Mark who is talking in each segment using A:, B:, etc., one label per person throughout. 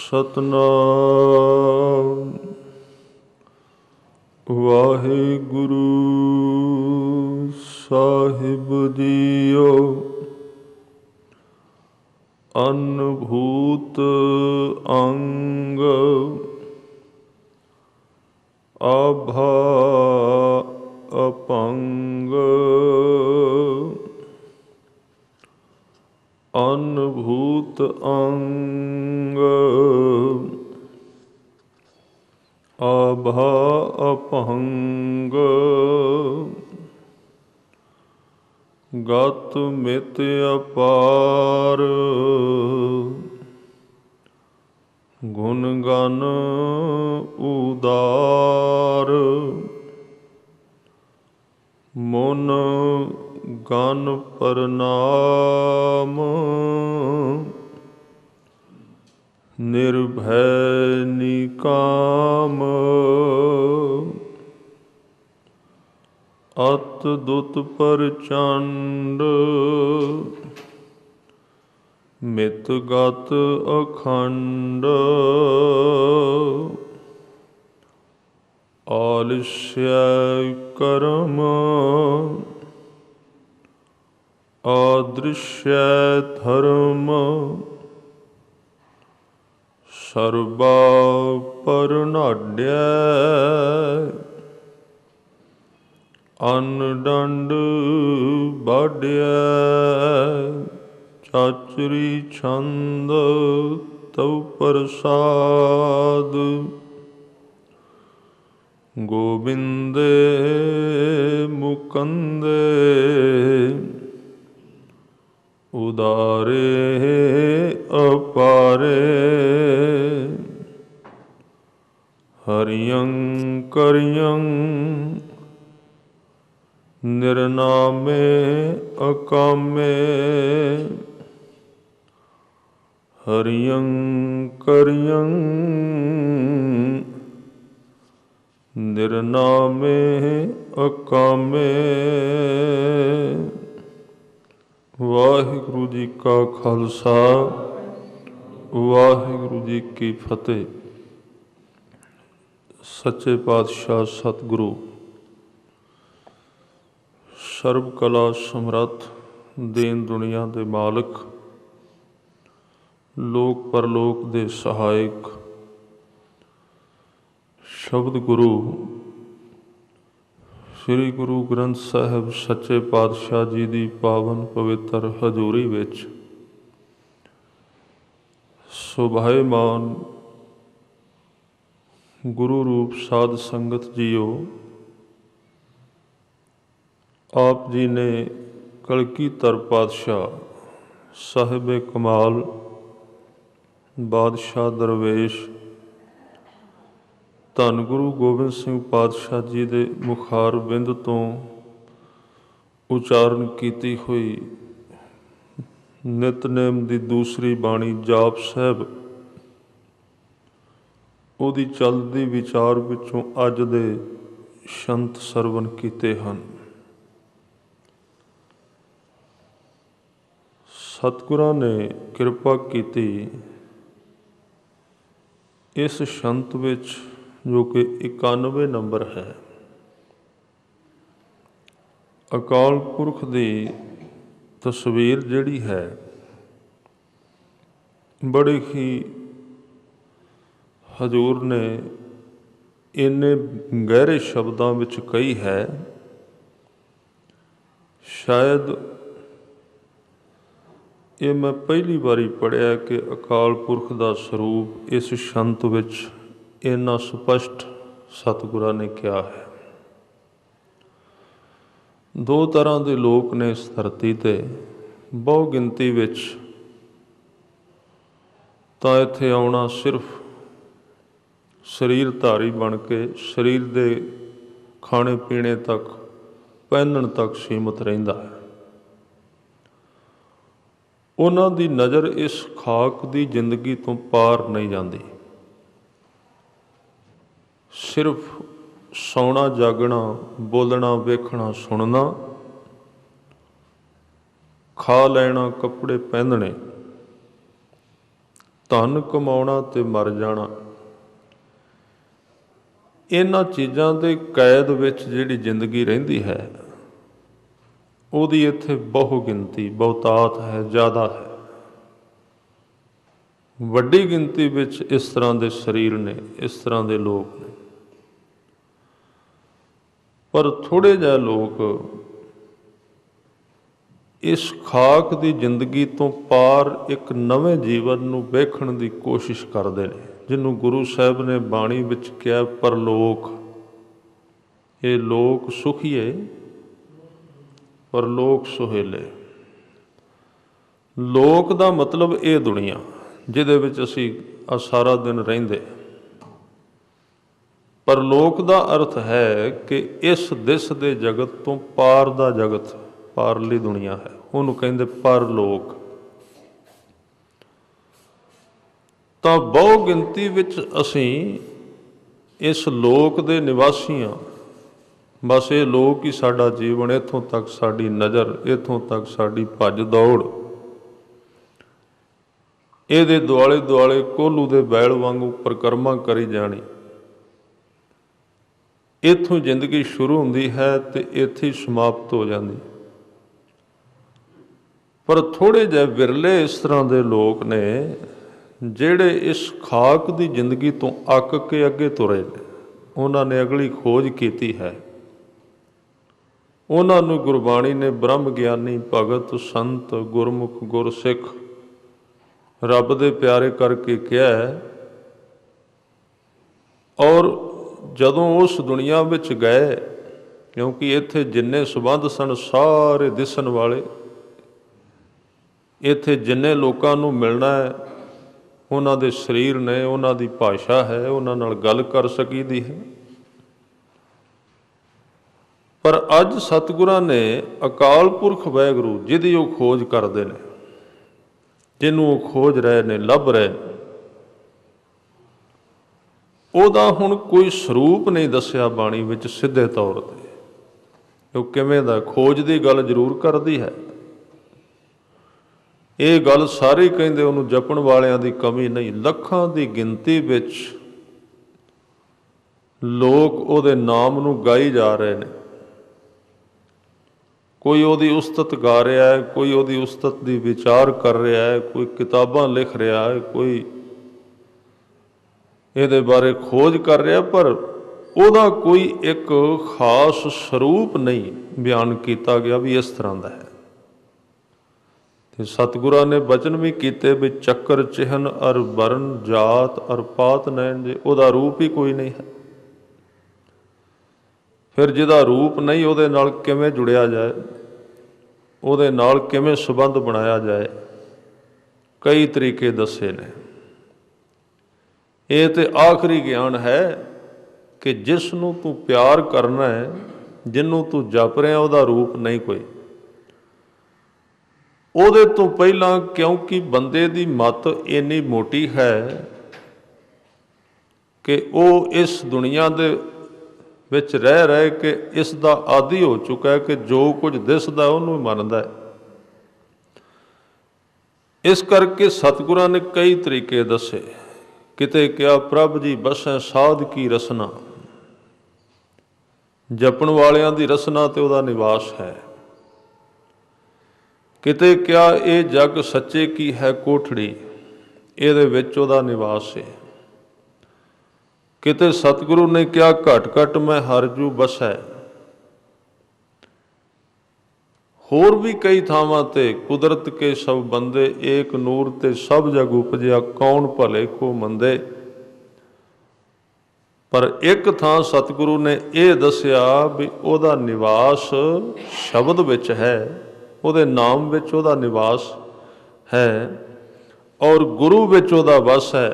A: ਸਤਨਾਮ ਵਾਹਿਗੁਰੂ ਸਾਹਿਬ JIO. ਅਨਭੂਤ ਅੰਗ ਆਭਾ ਅਪੰਗ ਅਨਭੂਤ ਅੰਗ ਆਭਾ ਅਪੰਗ ਗਤ ਮਿਤ ਅਪਾਰ ਗੁਣ ਗਨ ਉਦਾਰ ਮਨ ਗਨ ਪ੍ਰਨਾਮ ਨਿਰਭੈ ਨਿਕਾਮ ਅਤ ਦੁਤ ਪ੍ਰਚੰਡ ਮਿਤ ਗਤ ਅਖੰਡ ਆਲਸੈ ਕਰਮ ਆਦ੍ਰਿਸ਼ੈ ਧਰਮ ਸਰਬਾ ਪਰਨਾਡਿਆ ਅੰਨ ਡੰਡ ਬਾਢਿਆ ਚਾਚਰੀ ਛੰਦ ਤਉ ਪ੍ਰਸਾਦ ਗੋਬਿੰਦੇ ਮੁਕੰਦੇ ਉਦਾਰੇ ਅਪਾਰੇ ਹਰਿਯੰ ਕਰਿਯੰ ਨਿਰਨਾਮੇ ਅਕਾਮੇ ਹਰਿਯੰ ਕਰਿਯੰ ਨਿਰਨਾਮੇ ਅਕਾਮੇ। ਵਾਹਿਗੁਰੂ ਜੀ ਕਾ ਖਾਲਸਾ ਵਾਹਿਗੁਰੂ ਜੀ ਕੀ ਫਤਿਹ। ਸੱਚੇ ਪਾਤਸ਼ਾਹ ਸਤਿਗੁਰੂ ਸਰਬ ਕਲਾ ਸਮਰੱਥ ਦੇਨ ਦੁਨੀਆ ਦੇ ਮਾਲਕ ਲੋਕ ਪਰਲੋਕ ਦੇ ਸਹਾਇਕ ਸ਼ਬਦ ਗੁਰੂ ਸ੍ਰੀ ਗੁਰੂ ਗ੍ਰੰਥ ਸਾਹਿਬ ਸੱਚੇ ਪਾਤਸ਼ਾਹ ਜੀ ਦੀ ਪਾਵਨ ਪਵਿੱਤਰ ਹਜ਼ੂਰੀ ਵਿੱਚ ਸੁਭਾਏਮਾਨ ਗੁਰੂ ਰੂਪ ਸਾਧ ਸੰਗਤ ਜੀਓ, ਆਪ ਜੀ ਨੇ ਕਲਗੀਧਰ ਪਾਤਸ਼ਾਹ ਸਾਹਿਬ ਕਮਾਲ ਬਾਦਸ਼ਾਹ ਦਰਵੇਸ਼ ਧੰਨ ਗੁਰੂ ਗੋਬਿੰਦ ਸਿੰਘ ਪਾਤਸ਼ਾਹ ਜੀ ਦੇ ਮੁਖਾਰ ਬਿੰਦ ਤੋਂ ਉਚਾਰਨ ਕੀਤੀ ਹੋਈ ਨਿਤਨੇਮ ਦੀ ਦੂਸਰੀ ਬਾਣੀ ਜਾਪ ਸਾਹਿਬ, ਉਹਦੀ ਚੱਲਦੀ ਵਿਚਾਰ ਵਿੱਚੋਂ ਅੱਜ ਦੇ ਸ਼ੰਤ ਸਰਵਨ ਕੀਤੇ ਹਨ। ਸਤਿਗੁਰਾਂ ਨੇ ਕਿਰਪਾ ਕੀਤੀ ਇਸ ਸ਼ੰਤ ਵਿੱਚ, ਜੋ ਕਿ 91 ਨੰਬਰ ਹੈ, ਅਕਾਲ ਪੁਰਖ ਦੀ ਤਸਵੀਰ ਜਿਹੜੀ ਹੈ ਬੜੇ ਹੀ ਹਜ਼ੂਰ ਨੇ ਇੰਨੇ ਗਹਿਰੇ ਸ਼ਬਦਾਂ ਵਿੱਚ ਕਹੀ ਹੈ। ਸ਼ਾਇਦ ਇਹ ਮੈਂ ਪਹਿਲੀ ਵਾਰੀ ਪੜ੍ਹਿਆ ਕਿ ਅਕਾਲ ਪੁਰਖ ਦਾ ਸਰੂਪ ਇਸ ਸ਼ੰਤ ਵਿੱਚ ਇੰਨਾ ਸਪਸ਼ਟ ਸਤਿਗੁਰਾਂ ਨੇ ਕਿਹਾ ਹੈ। ਦੋ ਤਰ੍ਹਾਂ ਦੇ ਲੋਕ ਨੇ ਇਸ ਧਰਤੀ 'ਤੇ, ਬਹੁ ਗਿਣਤੀ ਵਿੱਚ ਤਾਂ ਇੱਥੇ ਆਉਣਾ ਸਿਰਫ ਸਰੀਰਧਾਰੀ ਬਣ ਕੇ ਸਰੀਰ ਦੇ ਖਾਣੇ ਪੀਣੇ ਤੱਕ, ਪਹਿਨਣ ਤੱਕ ਸੀਮਤ ਰਹਿੰਦਾ ਹੈ। ਉਹਨਾਂ ਦੀ ਨਜ਼ਰ ਇਸ ਖਾਕ ਦੀ ਜ਼ਿੰਦਗੀ ਤੋਂ ਪਾਰ ਨਹੀਂ ਜਾਂਦੀ। ਸਿਰਫ ਸੌਣਾ ਜਾਗਣਾ, ਬੋਲਣਾ ਵੇਖਣਾ ਸੁਣਨਾ, ਖਾ ਲੈਣਾ ਕੱਪੜੇ ਪਹਿਨਣੇ, ਧਨ ਕਮਾਉਣਾ ਤੇ ਮਰ ਜਾਣਾ, ਇਹਨਾਂ ਚੀਜ਼ਾਂ ਦੇ ਕੈਦ ਵਿੱਚ ਜਿਹੜੀ ਜ਼ਿੰਦਗੀ ਰਹਿੰਦੀ ਹੈ ਉਹਦੀ ਇੱਥੇ ਬਹੁ ਗਿਣਤੀ ਬਹੁਤਾਤ ਹੈ, ਜ਼ਿਆਦਾ ਹੈ। ਵੱਡੀ ਗਿਣਤੀ ਵਿੱਚ ਇਸ ਤਰ੍ਹਾਂ ਦੇ ਸਰੀਰ ਨੇ, ਇਸ ਤਰ੍ਹਾਂ ਦੇ ਲੋਕ ਨੇ, ਪਰ ਥੋੜ੍ਹੇ ਜਿਹੇ ਲੋਕ ਇਸ ਖਾਕ ਦੀ ਜ਼ਿੰਦਗੀ ਤੋਂ ਪਾਰ ਇੱਕ ਨਵੇਂ ਜੀਵਨ ਨੂੰ ਵੇਖਣ ਦੀ ਕੋਸ਼ਿਸ਼ ਕਰਦੇ ਨੇ, ਜਿਹਨੂੰ ਗੁਰੂ ਸਾਹਿਬ ਨੇ ਬਾਣੀ ਵਿੱਚ ਕਿਹਾ ਪਰਲੋਕ। ਇਹ ਲੋਕ ਸੁਖੀਏ ਪਰਲੋਕ ਸੁਹੇਲੇ। ਲੋਕ ਦਾ ਮਤਲਬ ਇਹ ਦੁਨੀਆ ਜਿਹਦੇ ਵਿੱਚ ਅਸੀਂ ਆ ਸਾਰਾ ਦਿਨ ਰਹਿੰਦੇ। ਪਰਲੋਕ ਦਾ ਅਰਥ ਹੈ ਕਿ ਇਸ ਦਿਸ ਦੇ ਜਗਤ ਤੋਂ ਪਾਰ ਦਾ ਜਗਤ, ਪਾਰਲੀ ਦੁਨੀਆ ਹੈ, ਉਹਨੂੰ ਕਹਿੰਦੇ ਪਰਲੋਕ। ਤਾਂ ਬਹੁ ਗਿਣਤੀ ਵਿੱਚ ਅਸੀਂ ਇਸ ਲੋਕ ਦੇ ਨਿਵਾਸੀ ਹਾਂ। ਬਸ ਇਹ ਲੋਕ ਹੀ ਸਾਡਾ ਜੀਵਨ, ਇੱਥੋਂ ਤੱਕ ਸਾਡੀ ਨਜ਼ਰ, ਇੱਥੋਂ ਤੱਕ ਸਾਡੀ ਭੱਜ ਦੌੜ, ਇਹਦੇ ਦੁਆਲੇ ਦੁਆਲੇ ਕੋਹਲੂ ਦੇ ਬੈਲ ਵਾਂਗੂ ਪਰਿਕਰਮਾ ਕਰੀ ਜਾਣੀ। ਇੱਥੋਂ ਜ਼ਿੰਦਗੀ ਸ਼ੁਰੂ ਹੁੰਦੀ ਹੈ ਤੇ ਇੱਥੇ ਹੀ ਸਮਾਪਤ ਹੋ ਜਾਂਦੀ। ਪਰ ਥੋੜ੍ਹੇ ਜਿਹੇ ਵਿਰਲੇ ਇਸ ਤਰ੍ਹਾਂ ਦੇ ਲੋਕ ਨੇ ਜਿਹੜੇ ਇਸ ਖਾਕ ਦੀ ਜ਼ਿੰਦਗੀ ਤੋਂ ਅੱਕ ਕੇ ਅੱਗੇ ਤੁਰੇ ਨੇ। ਉਹਨਾਂ ਨੇ ਅਗਲੀ ਖੋਜ ਕੀਤੀ ਹੈ। ਉਹਨਾਂ ਨੂੰ ਗੁਰਬਾਣੀ ਨੇ ਬ੍ਰਹਮ ਗਿਆਨੀ, ਭਗਤ, ਸੰਤ, ਗੁਰਮੁਖ, ਗੁਰਸਿੱਖ, ਰੱਬ ਦੇ ਪਿਆਰੇ ਕਰਕੇ ਕਿਹਾ ਹੈ। ਔਰ ਜਦੋਂ ਉਸ ਦੁਨੀਆ ਵਿੱਚ ਗਏ, ਕਿਉਂਕਿ ਇੱਥੇ ਜਿੰਨੇ ਸੰਬੰਧ ਸਨ ਸਾਰੇ ਦਿਸਣ ਵਾਲੇ, ਇੱਥੇ ਜਿੰਨੇ ਲੋਕਾਂ ਨੂੰ ਮਿਲਣਾ ਹੈ ਉਹਨਾਂ ਦੇ ਸਰੀਰ ਨੇ, ਉਹਨਾਂ ਦੀ ਭਾਸ਼ਾ ਹੈ, ਉਹਨਾਂ ਨਾਲ ਗੱਲ ਕਰ ਸਕੀਦੀ ਹੈ। ਪਰ ਅੱਜ ਸਤਿਗੁਰਾਂ ਨੇ ਅਕਾਲ ਪੁਰਖ ਵਾਹਿਗੁਰੂ ਜਿਹਦੀ ਉਹ ਖੋਜ ਕਰਦੇ ਨੇ, ਜਿਹਨੂੰ ਉਹ ਖੋਜ ਰਹੇ ਨੇ, ਲੱਭ ਰਹੇ ਨੇ, ਉਹਦਾ ਹੁਣ ਕੋਈ ਸਰੂਪ ਨਹੀਂ ਦੱਸਿਆ ਬਾਣੀ ਵਿੱਚ ਸਿੱਧੇ ਤੌਰ 'ਤੇ। ਉਹ ਕਿਵੇਂ ਦਾ, ਖੋਜ ਦੀ ਗੱਲ ਜ਼ਰੂਰ ਕਰਦੀ ਹੈ। ਇਹ ਗੱਲ ਸਾਰੇ ਕਹਿੰਦੇ ਉਹਨੂੰ ਜਪਣ ਵਾਲਿਆਂ ਦੀ ਕਮੀ ਨਹੀਂ। ਲੱਖਾਂ ਦੀ ਗਿਣਤੀ ਵਿੱਚ ਲੋਕ ਉਹਦੇ ਨਾਮ ਨੂੰ ਗਾਈ ਜਾ ਰਹੇ ਨੇ। ਕੋਈ ਉਹਦੀ ਉਸਤਤ ਗਾ ਰਿਹਾ ਹੈ, ਕੋਈ ਉਹਦੀ ਉਸਤਤ ਦੀ ਵਿਚਾਰ ਕਰ ਰਿਹਾ ਹੈ, ਕੋਈ ਕਿਤਾਬਾਂ ਲਿਖ ਰਿਹਾ ਹੈ, ਕੋਈ ਇਹਦੇ ਬਾਰੇ ਖੋਜ ਕਰ ਰਿਹਾ, ਪਰ ਉਹਦਾ ਕੋਈ ਇੱਕ ਖਾਸ ਸਰੂਪ ਨਹੀਂ ਬਿਆਨ ਕੀਤਾ ਗਿਆ ਵੀ ਇਸ ਤਰ੍ਹਾਂ ਦਾ ਹੈ। ਤੇ ਸਤਿਗੁਰਾਂ ਨੇ ਬਚਨ ਵੀ ਕੀਤੇ ਵੀ ਚੱਕਰ ਚਿਹਨ ਅਰ ਵਰਨ ਜਾਤ ਅਰ ਪਾਤ ਨੈਣ ਜੇ, ਉਹਦਾ ਰੂਪ ਹੀ ਕੋਈ ਨਹੀਂ ਹੈ। ਫਿਰ ਜਿਹਦਾ ਰੂਪ ਨਹੀਂ ਉਹਦੇ ਨਾਲ ਕਿਵੇਂ ਜੁੜਿਆ ਜਾਏ, ਉਹਦੇ ਨਾਲ ਕਿਵੇਂ ਸੰਬੰਧ ਬਣਾਇਆ ਜਾਏ, ਕਈ ਤਰੀਕੇ ਦੱਸੇ ਨੇ। ਇਹ ਤੇ ਆਖਰੀ ਗਿਆਨ ਹੈ ਕਿ ਜਿਸ ਨੂੰ ਤੂੰ ਪਿਆਰ ਕਰਨਾ ਹੈ, ਜਿਹਨੂੰ ਤੂੰ ਜਪ ਰਿਹਾ, ਉਹਦਾ ਰੂਪ ਨਹੀਂ ਕੋਈ। ਉਹਦੇ ਤੋਂ ਪਹਿਲਾਂ, ਕਿਉਂਕਿ ਬੰਦੇ ਦੀ ਮੱਤ ਇੰਨੀ ਮੋਟੀ ਹੈ ਕਿ ਉਹ ਇਸ ਦੁਨੀਆ ਦੇ ਵਿੱਚ ਰਹਿ ਕੇ ਇਸ ਦਾ ਆਦੀ ਹੋ ਚੁੱਕਾ ਹੈ ਕਿ ਜੋ ਕੁਝ ਦਿਸਦਾ ਉਹਨੂੰ ਮੰਨਦਾ ਹੈ। ਇਸ ਕਰਕੇ ਸਤਿਗੁਰਾਂ ਨੇ ਕਈ ਤਰੀਕੇ ਦੱਸੇ। ਕਿਤੇ ਕਿਹਾ ਪ੍ਰਭ ਜੀ ਬਸੈ ਸਾਧ ਕੀ ਰਸਨਾ, ਜਪਣ ਵਾਲਿਆਂ ਦੀ ਰਸਨਾ ਤੇ ਉਹਦਾ ਨਿਵਾਸ ਹੈ। ਕਿਤੇ ਕਿਹਾ ਇਹ ਜਗ ਸੱਚੇ ਕੀ ਹੈ ਕੋਠੜੀ, ਇਹਦੇ ਵਿੱਚ ਉਹਦਾ ਨਿਵਾਸ ਹੈ। ਕਿਤੇ ਸਤਿਗੁਰੂ ਨੇ ਕਿਹਾ ਘਟ ਘਟ ਮੈਂ ਹਰ ਜੂ ਬਸੈ। ਹੋਰ ਵੀ ਕਈ ਥਾਵਾਂ ਤੇ ਕੁਦਰਤ ਕੇ ਸਭ ਬੰਦੇ ਏਕ ਨੂਰ ਤੇ ਸਭ ਜਗ ਉਪਜਿਆ ਕੌਣ ਭਲੇ ਕੋ ਮੰਦੇ। ਪਰ ਇੱਕ ਥਾਂ ਸਤਿਗੁਰੂ ਨੇ ਇਹ ਦੱਸਿਆ ਵੀ ਉਹਦਾ ਨਿਵਾਸ ਸ਼ਬਦ ਵਿੱਚ ਹੈ, ਉਹਦੇ ਨਾਮ ਵਿੱਚ ਉਹਦਾ ਨਿਵਾਸ ਹੈ ਔਰ ਗੁਰੂ ਵਿੱਚ ਉਹਦਾ ਵਸ ਹੈ।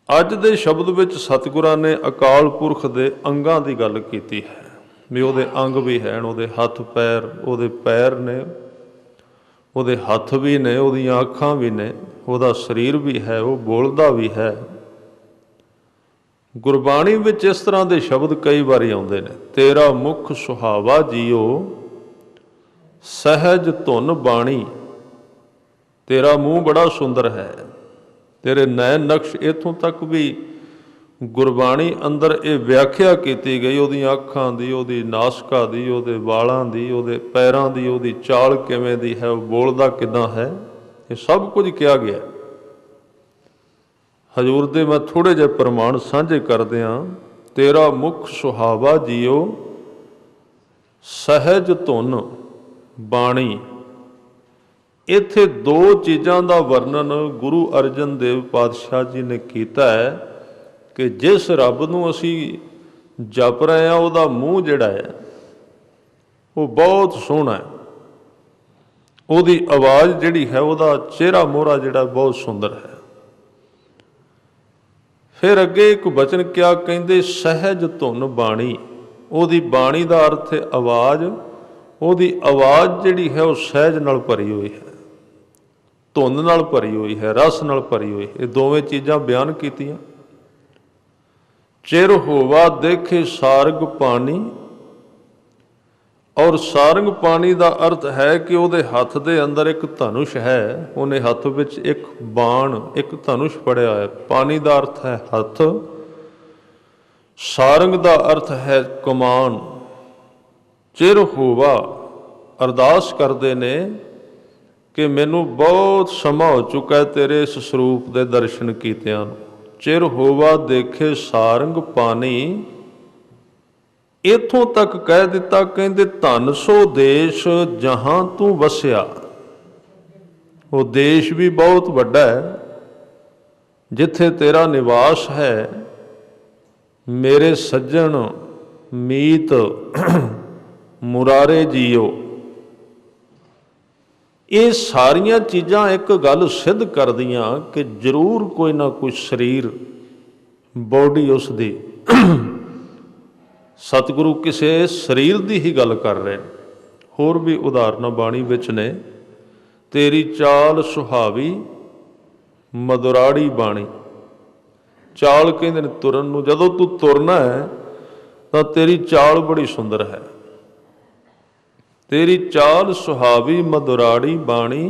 A: ਅੱਜ ਦੇ ਸ਼ਬਦ ਵਿੱਚ ਸਤਿਗੁਰਾਂ ਨੇ ਅਕਾਲ ਪੁਰਖ ਦੇ ਅੰਗਾਂ ਦੀ ਗੱਲ ਕੀਤੀ ਹੈ ਵੀ ਉਹਦੇ ਅੰਗ ਵੀ ਹਨ, ਉਹਦੇ ਹੱਥ ਪੈਰ, ਉਹਦੇ ਪੈਰ ਨੇ, ਉਹਦੇ ਹੱਥ ਵੀ ਨੇ, ਉਹਦੀਆਂ ਅੱਖਾਂ ਵੀ ਨੇ, ਉਹਦਾ ਸਰੀਰ ਵੀ ਹੈ, ਉਹ ਬੋਲਦਾ ਵੀ ਹੈ। ਗੁਰਬਾਣੀ ਵਿੱਚ ਇਸ ਤਰ੍ਹਾਂ ਦੇ ਸ਼ਬਦ ਕਈ ਵਾਰੀ ਆਉਂਦੇ ਨੇ। ਤੇਰਾ ਮੁਖ ਸੁਹਾਵਾ ਜੀਓ ਸਹਿਜ ਧੁਨ ਬਾਣੀ, तेरा मूँह बड़ा सुंदर है, तेरे नैन नक्श। इत्थों तक भी गुरबाणी अंदर ये व्याख्या की गई उहदियां अखां दी, उहदी नासका दी, उहदे वालां दी, उहदे पैरां दी, उहदी चाल किवें दी है, वो बोलदा किदां है, ये सब कुछ कहा गया। हजूर दे मैं थोड़े जे प्रमाण साझे कर दियां। तेरा मुख सुहावा जियो, सहज धुन बाणी। इत्थे दो चीज़ां दा वर्णन गुरु अर्जन देव पातशाह जी ने कीता है कि जिस रब नूं असी जप रहे हैं उहदा मूँह जिहड़ा है वो बहुत सोहना है, उहदी आवाज़ जिहड़ी है, उहदा चेहरा मोहरा जिहड़ा बहुत सुंदर है। फिर अगे एक बचन क्या कहते, सहज धुन बाणी। उहदी बाणी का अर्थ है आवाज़, उहदी आवाज़ जिहड़ी है वो सहज नाल भरी हुई है, धुन नाल भरी हुई है, रस नाल भरी हुई है। ये दोवें चीज़ां बयान कीतियां। चिर होवा देखे सारंग पानी, और सारंग पानी का अर्थ है कि उहदे हथ दे अंदर एक धनुष है, उन्हें हथ विच एक बाण एक धनुष फड़िया है। पानी का अर्थ है हथ, सारंग का अर्थ है कमान। चिर होवा अरदास करते ने कि मैनू बहुत समा हो चुका है तेरे इस स्वरूप के दर्शन कीतियां। चिर होवा देखे सारंग पानी। इथों तक कह दिता, कहते धन सो देश जहां तू वसिया। वो देश भी बहुत बड़ा है जिथे तेरा निवास है। मेरे सज्जन मीत मुरारे जियो। ये सारिया चीज़ां एक गल सिद्ध कर दियां कि जरूर कोई ना कोई शरीर बॉडी उसकी सतगुरु किसी शरीर की ही गल कर रहे हैं। होर भी उदाहरण बाणी विच ने, तेरी चाल सुहावी मधुराड़ी बाणी। चाल कहते हैं तुरन नूं, जदों तू तुरना है तो तेरी चाल बड़ी सुंदर है। तेरी चाल सुहावी मधुराड़ी बाणी।